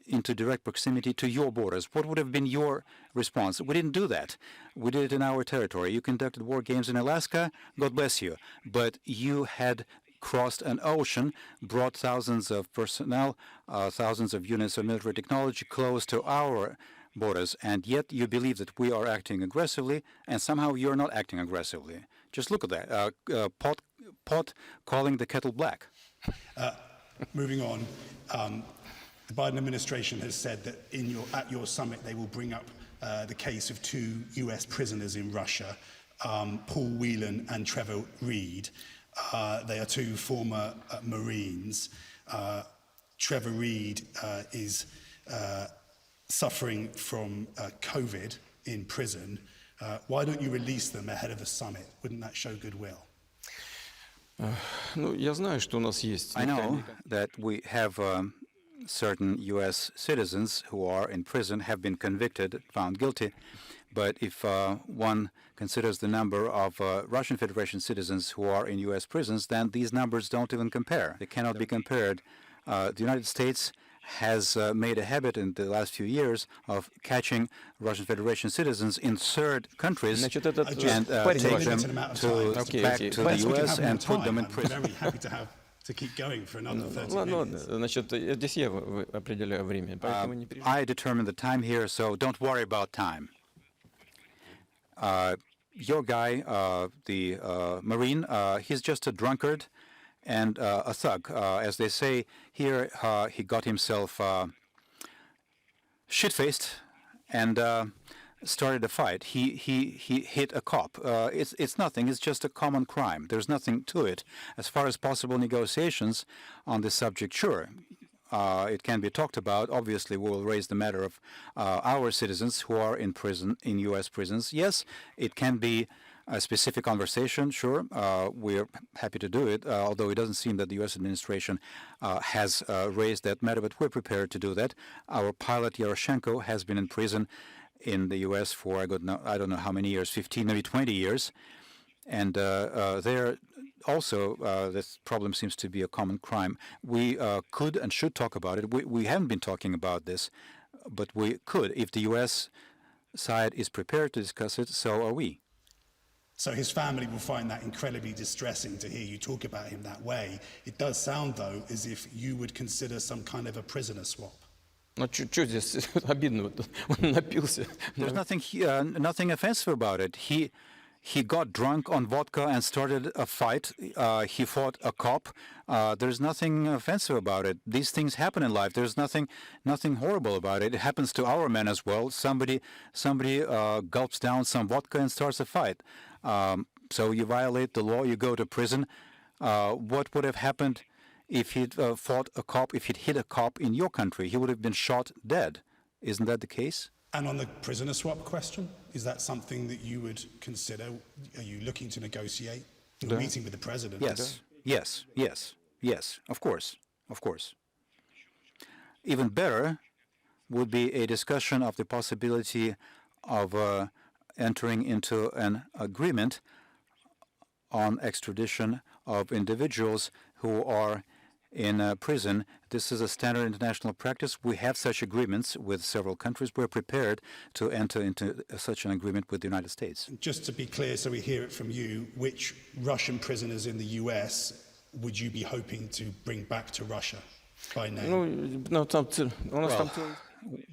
into direct proximity to your borders. What would have been your response? We didn't do that. We did it in our territory. You conducted war games in Alaska, God bless you. But you had crossed an ocean, brought thousands of personnel, thousands of units of military technology close to our borders, and yet you believe that we are acting aggressively, and somehow you're not acting aggressively. Just look at that. Pot calling the kettle black. Moving on, the Biden administration has said that at your summit they will bring up the case of 2 U.S. prisoners in Russia, Paul Whelan and Trevor Reed. They are 2 former Marines. Trevor Reed is suffering from COVID in prison. Why don't you release them ahead of the summit? Wouldn't that show goodwill? Я знаю, что у нас есть. I know that we have certain U.S. citizens who are in prison, have been convicted, found guilty. But if one considers the number of Russian Federation citizens who are in U.S. prisons, then these numbers don't even compare. They cannot be compared. The United States has made a habit in the last few years of catching Russian Federation citizens in third countries Значит, этот and парень take ваш- them Limited amount of to time. Okay, back okay. to But the We can U.S. have more and put them in time. I'm prison. very happy to keep going for another 30 Ладно, minutes. значит, здесь я определяю время, поэтому не переживайте. I determine the time here, so don't worry about time. Your guy, the Marine, he's just a drunkard and a thug. As they say here, he got himself shit-faced and started a fight. He hit a cop. It's nothing. It's just a common crime. There's nothing to it. As far as possible negotiations on this subject, sure. It can be talked about. Obviously, we will raise the matter of our citizens who are in prison, in U.S. prisons. Yes, it can be a specific conversation, sure. We're happy to do it, although it doesn't seem that the U.S. administration has raised that matter, but we're prepared to do that. Our pilot, Yaroshenko, has been in prison in the U.S. for, I don't know how many years, 15, maybe 20 years. And there also, this problem seems to be a common crime. We could and should talk about it. We haven't been talking about this, but we could. If the U.S. side is prepared to discuss it, so are we. So his family will find that incredibly distressing to hear you talk about him that way. It does sound, though, as if you would consider some kind of a prisoner swap. Ну, что здесь обидного? Он напился. There's nothing offensive about it. He got drunk on vodka and started a fight. He fought a cop. There's nothing offensive about it. These things happen in life. There's nothing horrible about it. It happens to our men as well. Somebody gulps down some vodka and starts a fight. So you violate the law. You go to prison. What would have happened if he'd fought a cop? If he'd hit a cop in your country, he would have been shot dead. Isn't that the case? And on the prisoner swap question, is that something that you would consider? Are you looking to negotiate? You're meeting with the president. Yes. Of course. Even better would be a discussion of the possibility of entering into an agreement on extradition of individuals who are in prison. This is a standard international practice. We have such agreements with several countries. We're prepared to enter into such an agreement with the United States. Just to be clear, so we hear it from you, which Russian prisoners in the US would you be hoping to bring back to Russia by name? Ну, там, у нас там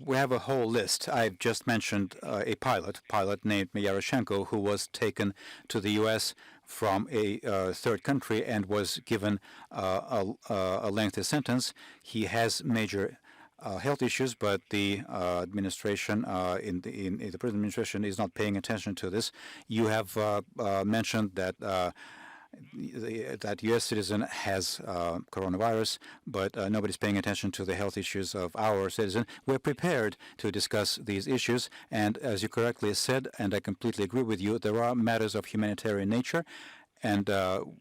We have a whole list. I've just mentioned a pilot named Yaroshenko, who was taken to the U.S. from a third country and was given a lengthy sentence. He has major health issues, but the administration, in the present administration, is not paying attention to this. You have mentioned that that U.S. citizen has coronavirus, but nobody's paying attention to the health issues of our citizen. We're prepared to discuss these issues, and as you correctly said, and I completely agree with you, there are matters of humanitarian nature, and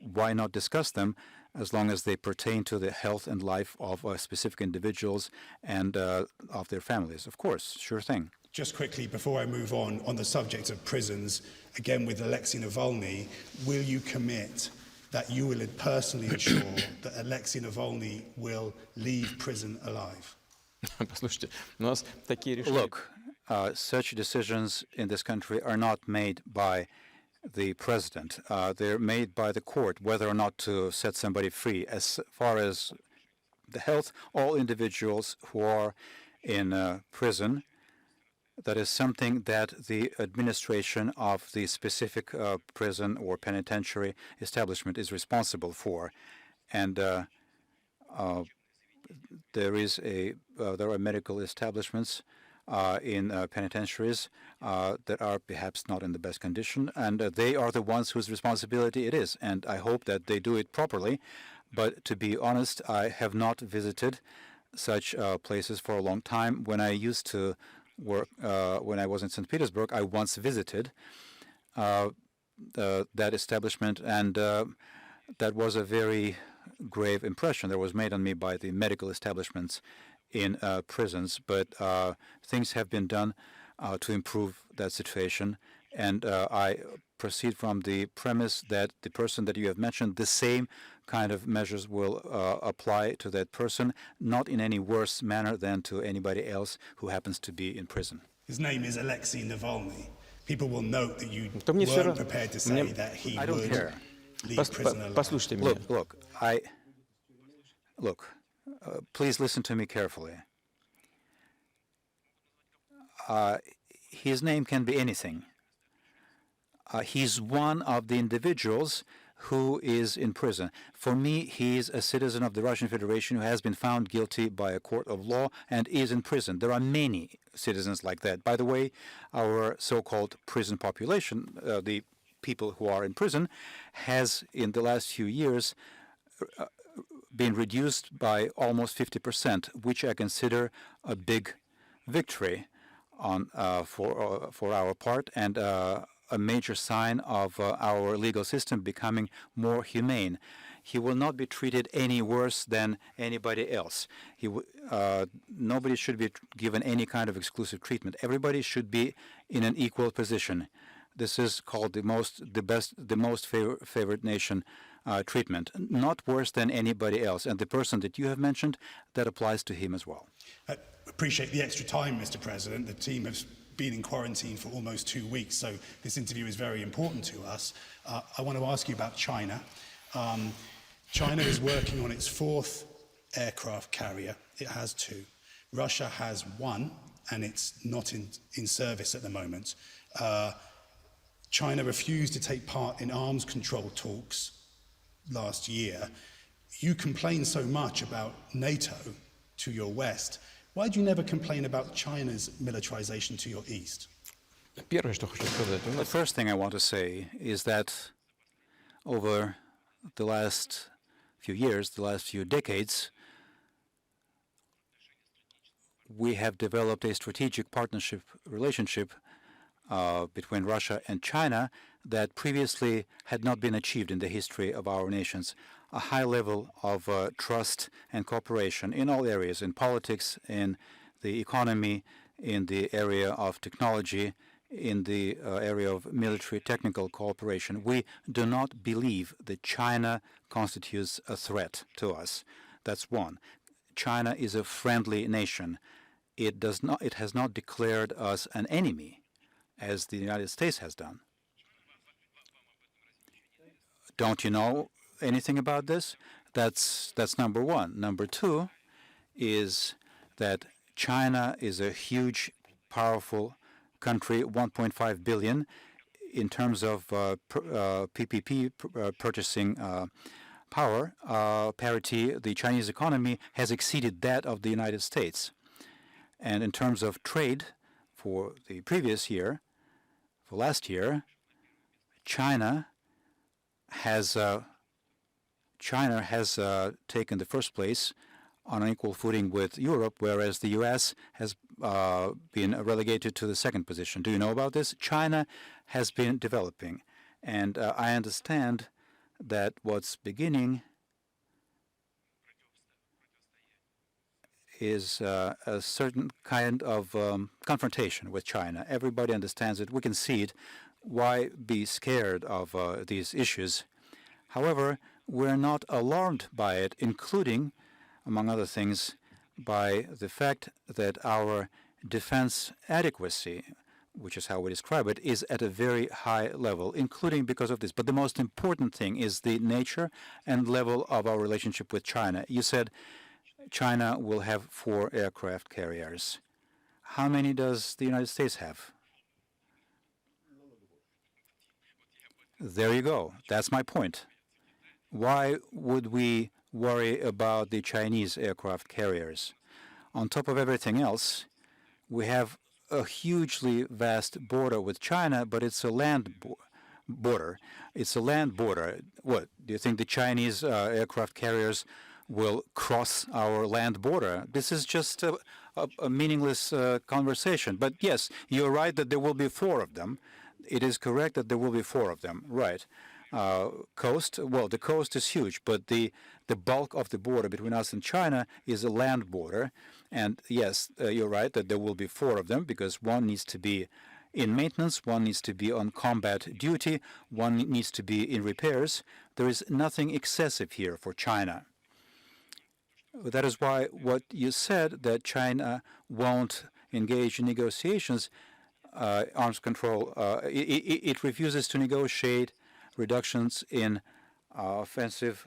why not discuss them as long as they pertain to the health and life of specific individuals and of their families? Of course, sure thing. Just quickly, before I move on the subject of prisons, again with Alexei Navalny, will you commit that you will personally ensure that Alexei Navalny will leave prison alive? Послушайте, у нас такие решения. Look, such decisions in this country are not made by the president. They're made by the court, whether or not to set somebody free. As far as the health, all individuals who are in prison, that is something that the administration of the specific prison or penitentiary establishment is responsible for. And there are medical establishments in penitentiaries that are perhaps not in the best condition, and they are the ones whose responsibility it is. And I hope that they do it properly. But to be honest, I have not visited such places for a long time. When I used to work, when I was in St. Petersburg, I once visited that establishment, and that was a very grave impression that was made on me by the medical establishments in prisons. But things have been done to improve that situation, and I proceed from the premise that the person that you have mentioned, the same kind of measures will apply to that person, not in any worse manner than to anybody else who happens to be in prison. His name is Alexei Navalny. People will note that you То мне всё weren't равно. prepared to say Мне- that he I don't would care. leave prison alive. Послушайте меня. Look, please listen to me carefully. His name can be anything. He's one of the individuals who is in prison. For me, he is a citizen of the Russian Federation who has been found guilty by a court of law and is in prison. There are many citizens like that. By the way, our so-called prison population, the people who are in prison, has in the last few years been reduced by almost 50%, which I consider a big victory for our part, and a major sign of our legal system becoming more humane. He will not be treated any worse than anybody else. Nobody should be given any kind of exclusive treatment. Everybody should be in an equal position. This is called the most favored nation treatment, not worse than anybody else. And the person that you have mentioned, that applies to him as well. I appreciate the extra time, Mr. President. The team has been in quarantine for almost 2 weeks, so this interview is very important to us. I want to ask you about China. China is working on its 4th aircraft carrier. It has 2. Russia has 1, and it's not in service at the moment. China refused to take part in arms control talks last year. You complain so much about NATO to your west. Why do you never complain about China's militarization to your east? Первое, что хочу сказать, у The нас first thing I want to say is that over the last few years, the last few decades, we have developed a strategic relationship between Russia and China that previously had not been achieved in the history of our nations. A high level of trust and cooperation in all areas, in politics, in the economy, in the area of technology, in the area of military technical cooperation. We do not believe that China constitutes a threat to us. That's one. China is a friendly nation. It has not declared us an enemy, as the United States has done. Don't you know anything about this? That's number one. Number two is that China is a huge, powerful country, 1.5 billion in terms of PPP, purchasing power parity. The Chinese economy has exceeded that of the United States. And in terms of trade for the previous year, for last year, China has taken the first place on an equal footing with Europe, whereas the U.S. has been relegated to the second position. Do you know about this? China has been developing, and I understand that what's beginning is a certain kind of confrontation with China. Everybody understands it. We can see it. Why be scared of these issues? However, we're not alarmed by it, including, among other things, by the fact that our defense adequacy, which is how we describe it, is at a very high level, including because of this. But the most important thing is the nature and level of our relationship with China. You said China will have 4 aircraft carriers. How many does the United States have? There you go. That's my point. Why would we worry about the Chinese aircraft carriers? On top of everything else, we have a hugely vast border with China, but it's a land border. It's a land border. What, do you think the Chinese aircraft carriers will cross our land border? This is just a meaningless conversation. But yes, you're right that there will be 4 of them. It is correct that there will be 4 of them, right. Coast, well, the coast is huge, but the bulk of the border between us and China is a land border. And yes, you're right that there will be 4 of them, because one needs to be in maintenance, one needs to be on combat duty, one needs to be in repairs. There is nothing excessive here for China. That is why what you said, that China won't engage in negotiations, arms control, it refuses to negotiate reductions in offensive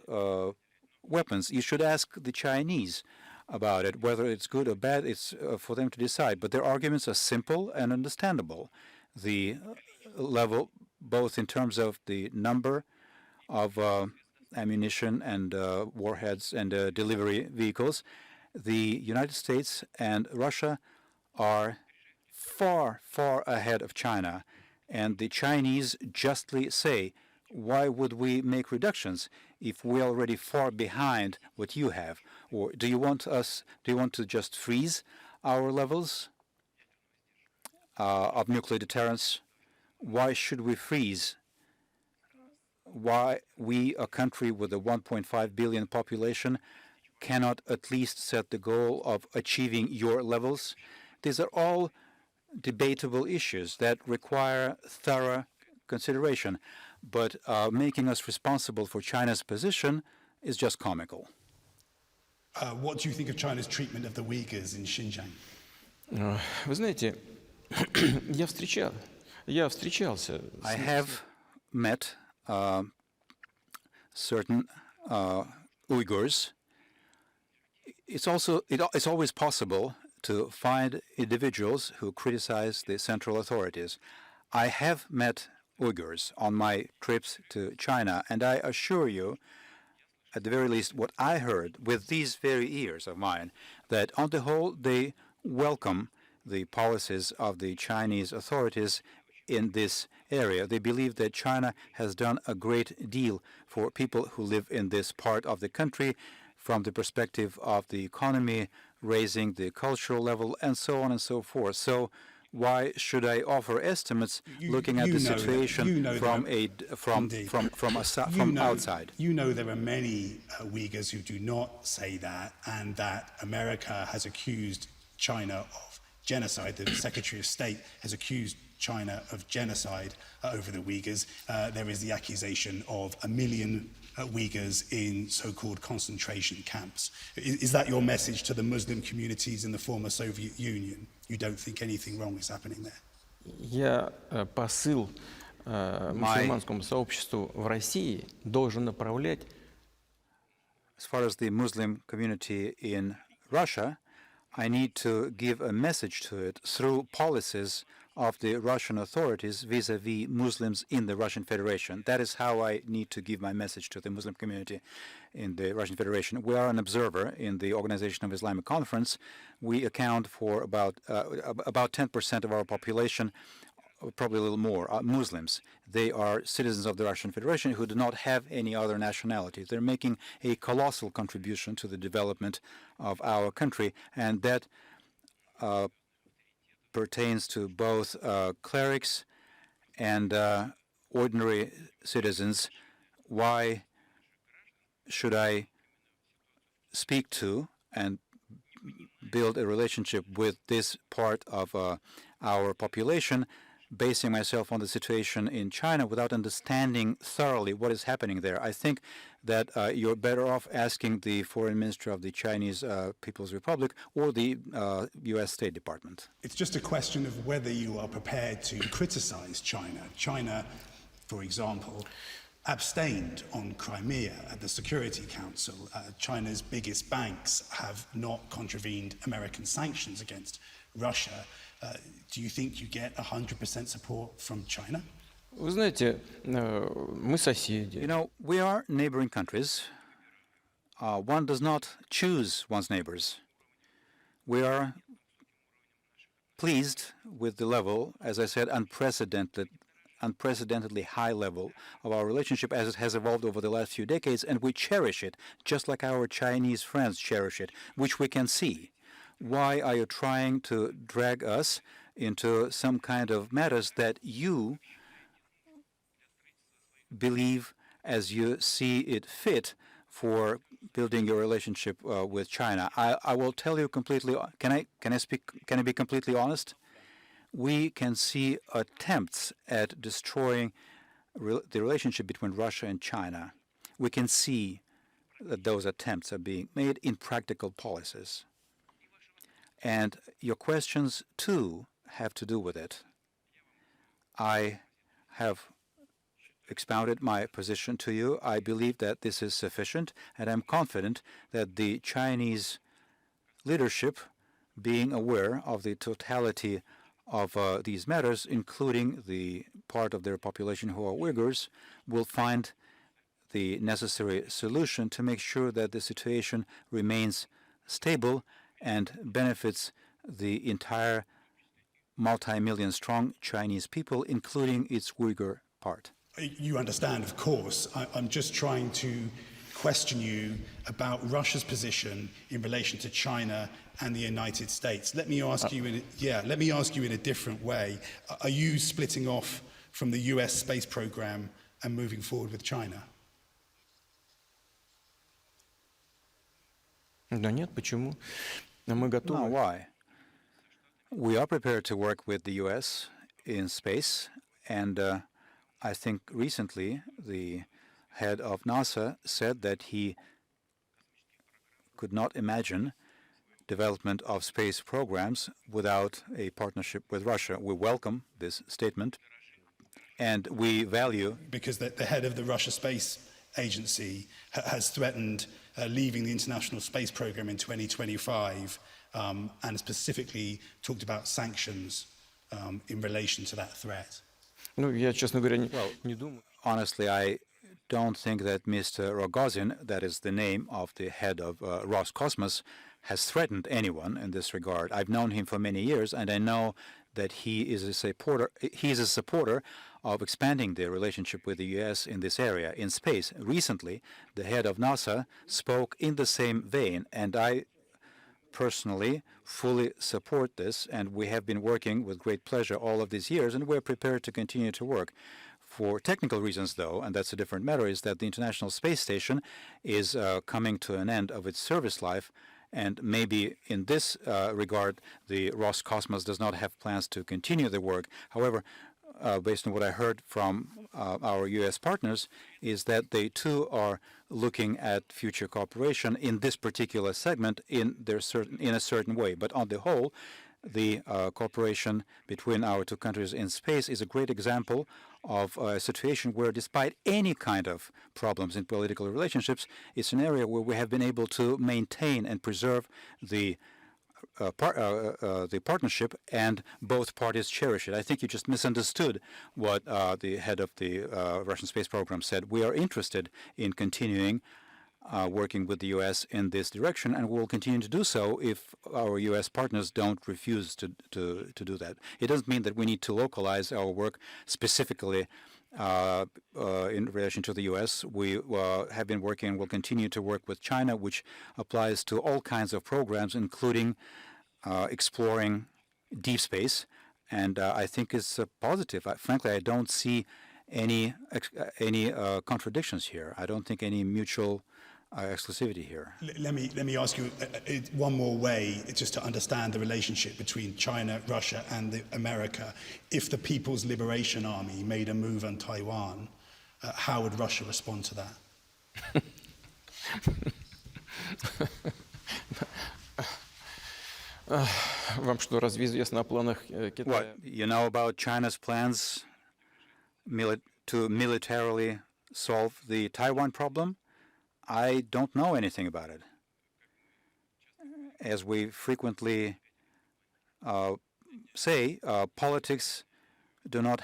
weapons. You should ask the Chinese about it, whether it's good or bad. It's for them to decide. But their arguments are simple and understandable. The level, both in terms of the number of ammunition and warheads and delivery vehicles, the United States and Russia are far, far ahead of China. And the Chinese justly say, why would we make reductions if we're already far behind what you have? Or do you want to just freeze our levels of nuclear deterrence? Why should we freeze? Why we, a country with a 1.5 billion population, cannot at least set the goal of achieving your levels? These are all debatable issues that require thorough consideration. But making us responsible for China's position is just comical. What do you think of China's treatment of the Uyghurs in Xinjiang? Вы знаете, я встречался. I have met certain Uyghurs. It's always possible to find individuals who criticize the central authorities. I have met Uyghurs on my trips to China, and I assure you, at the very least, what I heard with these very ears of mine, that on the whole they welcome the policies of the Chinese authorities in this area. They believe that China has done a great deal for people who live in this part of the country from the perspective of the economy, raising the cultural level, and so on and so forth. So why should I offer estimates looking at the situation from outside? You know there are many Uyghurs who do not say that, and that America has accused China of genocide. The Secretary of State has accused China of genocide over the Uyghurs. There is the accusation of 1 million Uyghurs in so-called concentration camps. Is that your message to the Muslim communities in the former Soviet Union? You don't think anything wrong is happening there? Я посыл мусульманскому сообществу в России должен направлять. As far as the Muslim community in Russia, I need to give a message to it through policies of the Russian authorities vis-à-vis Muslims in the Russian Federation. That is how I need to give my message to the Muslim community in the Russian Federation. We are an observer in the Organization of Islamic Conference. We account for about 10% of our population, probably a little more, are Muslims. They are citizens of the Russian Federation who do not have any other nationality. They're making a colossal contribution to the development of our country, and that pertains to both clerics and ordinary citizens. Why should I speak to and build a relationship with this part of our population, basing myself on the situation in China without understanding thoroughly what is happening there? I think that you're better off asking the foreign minister of the Chinese People's Republic or the U.S. State Department. It's just a question of whether you are prepared to criticize China. China, for example, abstained on Crimea at the Security Council. China's biggest banks have not contravened American sanctions against Russia. Do you think you get 100% support from China? Вы знаете, мы соседи. You know, we are neighboring countries. One does not choose one's neighbors. We are pleased with the level, as I said, unprecedentedly high level of our relationship as it has evolved over the last few decades, and we cherish it, just like our Chinese friends cherish it, which we can see. Why are you trying to drag us into some kind of matters that you believe as you see it fit for building your relationship with China? I will tell you completely. Can I be completely honest? we can see attempts at destroying the relationship between Russia and China. We can see that those attempts are being made in practical policies. And your questions, too, have to do with it. I have expounded my position to you. I believe that this is sufficient, and I'm confident that the Chinese leadership, being aware of the totality of these matters, including the part of their population who are Uyghurs, will find the necessary solution to make sure that the situation remains stable and benefits the entire multi-million strong Chinese people, including its Uyghur part. You understand, of course. I'm just trying to question you about Russia's position in relation to China and the United States. Let me ask you in a different way. Are you splitting off from the US space program and moving forward with China? Да нет, почему? Мы готовы. No, why? We are prepared to work with the US in space, and I think recently the head of NASA said that he could not imagine development of space programs without a partnership with Russia. We welcome this statement, and we value... Because the head of the Russia Space Agency has threatened leaving the International Space Program in 2025, and specifically talked about sanctions in relation to that threat. Ну, я, честно говоря, не думаю. Honestly, I don't think that Mr. Rogozin, that is the name of the head of Roscosmos, has threatened anyone in this regard. I've known him for many years, and I know that he is a supporter of expanding the relationship with the U.S. in this area, in space. Recently, the head of NASA spoke in the same vein, and I personally fully support this, and we have been working with great pleasure all of these years, and we're prepared to continue to work. For technical reasons, though, and that's a different matter, is that the International Space Station is coming to an end of its service life, and maybe in this regard, the Roscosmos does not have plans to continue the work. However, based on what I heard from our U.S. partners, is that they too are looking at future cooperation in this particular segment in a certain way. But on the whole, the cooperation between our two countries in space is a great example of a situation where, despite any kind of problems in political relationships, it's an area where we have been able to maintain and preserve the partnership, and both parties cherish it. I think you just misunderstood what the head of the Russian space program said. We are interested in continuing working with the U.S. in this direction, and we will continue to do so if our U.S. partners don't refuse to do that. It doesn't mean that we need to localize our work specifically in relation to the U.S. We have been working and will continue to work with China, which applies to all kinds of programs, including exploring deep space, and I think it's positive. Frankly, I don't see any contradictions here. I don't think any mutual exclusivity here. Let me ask you one more way, just to understand the relationship between China, Russia, and America. If the People's Liberation Army made a move on Taiwan, how would Russia respond to that? Вам что, разве известно о планах Китая? What, you know about China's plans to militarily solve the Taiwan problem? I don't know anything about it. As we frequently say, politics do not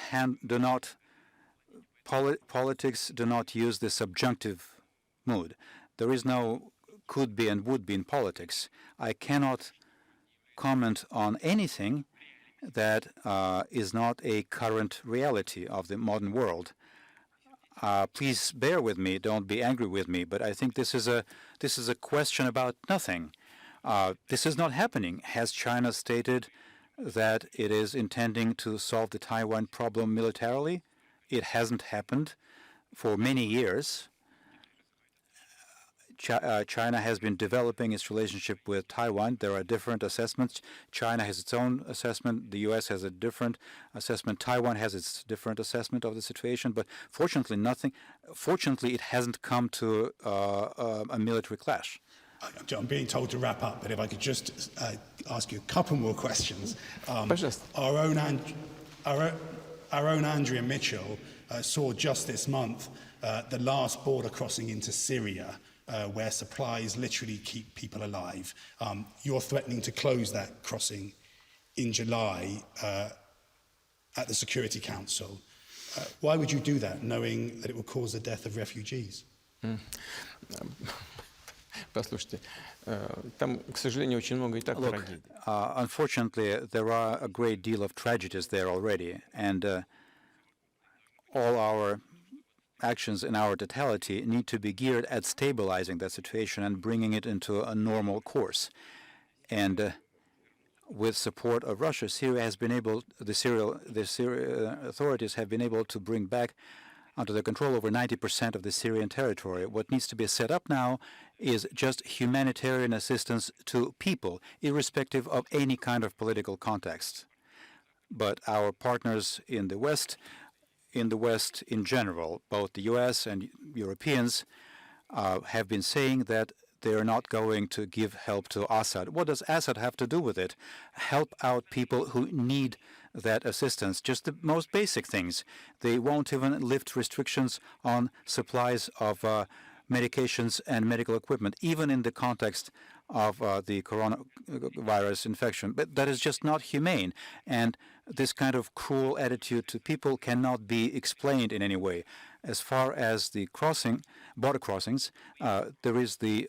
use the subjunctive mood. There is no could be and would be in politics. I cannot comment on anything that is not a current reality of the modern world. Please bear with me. Don't be angry with me. But I think this is a question about nothing. This is not happening. Has China stated that it is intending to solve the Taiwan problem militarily? It hasn't happened for many years. China has been developing its relationship with Taiwan. There are different assessments. China has its own assessment. The U.S. has a different assessment. Taiwan has its different assessment of the situation. But fortunately, it hasn't come to a military clash. I'm being told to wrap up, but if I could just ask you a couple more questions. Пожалуйста. Our own Andrea Mitchell saw just this month the last border crossing into Syria, where supplies literally keep people alive. You're threatening to close that crossing in July at the Security Council. Why would you do that, knowing that it will cause the death of refugees? Послушайте, там, к сожалению, очень много и так Look, трагедий. unfortunately, there are a great deal of tragedies there already, and all our actions in our totality need to be geared at stabilizing that situation and bringing it into a normal course. And with support of Russia, the Syrian authorities have been able to bring back under their control over 90% of the Syrian territory. What needs to be set up now is just humanitarian assistance to people, irrespective of any kind of political context. But our partners in the West in general, both the US and Europeans, have been saying that they're not going to give help to Assad. What does Assad have to do with it? Help out people who need that assistance, just the most basic things. They won't even lift restrictions on supplies of medications and medical equipment, even in the context of the coronavirus infection. But that is just not humane. And this kind of cruel attitude to people cannot be explained in any way. As far as the border crossings, there is the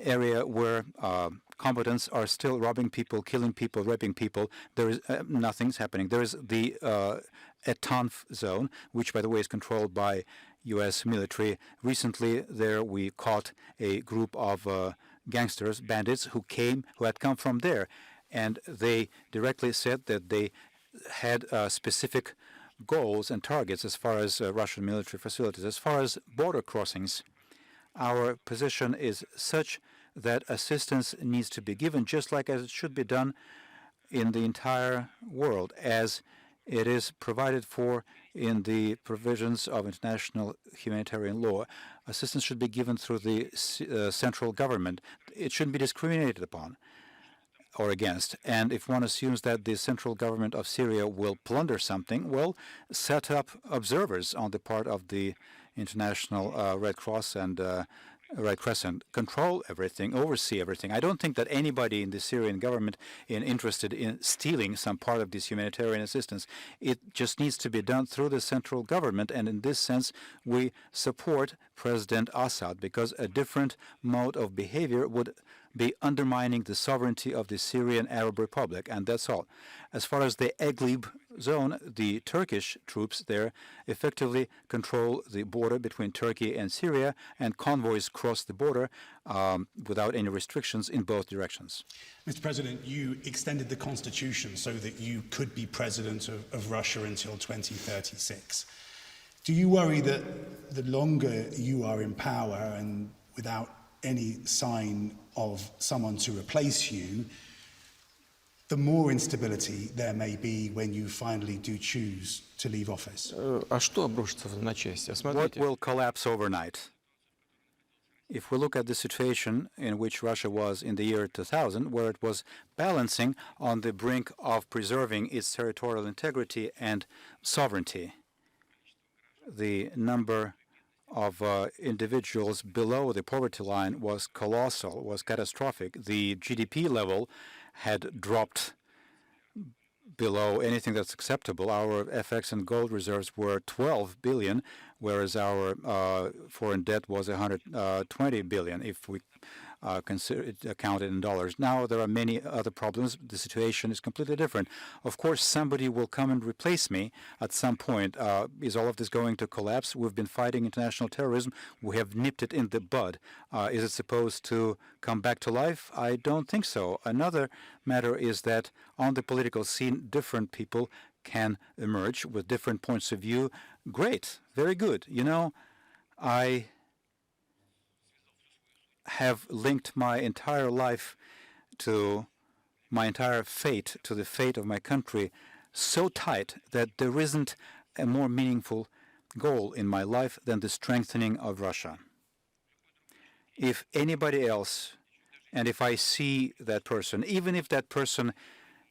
area where combatants are still robbing people, killing people, raping people. There is nothing's happening. There is the Etanf zone, which, by the way, is controlled by U.S. military. Recently, there we caught a group of gangsters, bandits, who had come from there, and they directly said that they had specific goals and targets as far as Russian military facilities. As far as border crossings, our position is such that assistance needs to be given just like as it should be done in the entire world, as it is provided for in the provisions of international humanitarian law. Assistance should be given through the central government. It shouldn't be discriminated upon or against. And if one assumes that the central government of Syria will plunder something, well, set up observers on the part of the International Red Cross and Red Crescent, control everything, oversee everything. I don't think that anybody in the Syrian government is interested in stealing some part of this humanitarian assistance. It just needs to be done through the central government, and in this sense, we support President Assad, because a different mode of behavior would be undermining the sovereignty of the Syrian Arab Republic, and that's all. As far as the Idlib zone, the Turkish troops there effectively control the border between Turkey and Syria, and convoys cross the border without any restrictions in both directions. Mr. President, you extended the constitution so that you could be president of Russia until 2036. Do you worry that the longer you are in power and without any sign of someone to replace you, the more instability there may be when you finally do choose to leave office? А что обрушится в одночасье? What Смотрите, will collapse overnight? If we look at the situation in which Russia was in the year 2000, where it was balancing on the brink of preserving its territorial integrity and sovereignty, the number of individuals below the poverty line was colossal, was catastrophic. The GDP level had dropped below anything that's acceptable. Our FX and gold reserves were 12 billion, whereas our foreign debt was 120 billion if we count it in dollars. Now there are many other problems. The situation is completely different. Of course, somebody will come and replace me at some point. Is all of this going to collapse? We've been fighting international terrorism. We have nipped it in the bud. Is it supposed to come back to life? I don't think so. Another matter is that on the political scene, different people can emerge with different points of view. Great, very good. You know, I have linked my entire life to my entire fate, to the fate of my country, so tight that there isn't a more meaningful goal in my life than the strengthening of Russia. If anybody else, and if I see that person, even if that person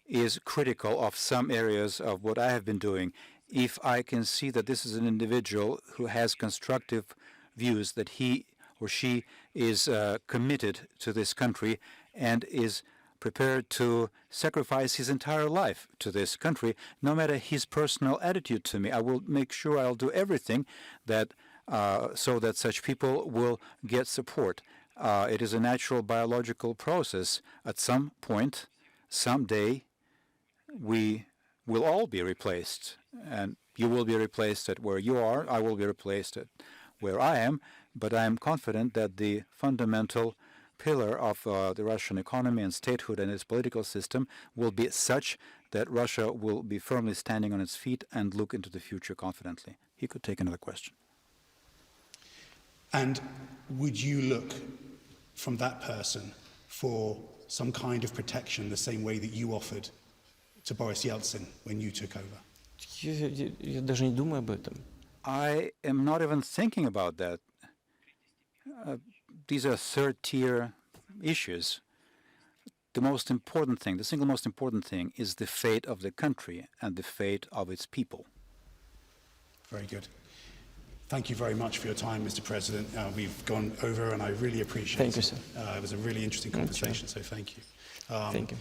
is critical of some areas of what I have been doing, if I can see that this is an individual who has constructive views, that he or she is committed to this country and is prepared to sacrifice his entire life to this country, no matter his personal attitude to me, I will make sure I'll do everything that so that such people will get support. It is a natural biological process. At some point, someday, we will all be replaced, and you will be replaced at where you are. I will be replaced at where I am, but I am confident that the fundamental pillar of the Russian economy and statehood and its political system will be such that Russia will be firmly standing on its feet and look into the future confidently. He could take another question. And would you look from that person for some kind of protection the same way that you offered to Boris Yeltsin when you took over? Я даже не думаю об этом. I am not even thinking about that. These are third-tier issues. The most important thing, the single most important thing, is the fate of the country and the fate of its people. Very good. Thank you very much for your time, Mr. President. We've gone over, and I really appreciate it. Thank you, sir. It was a really interesting conversation, so thank you. Thank you.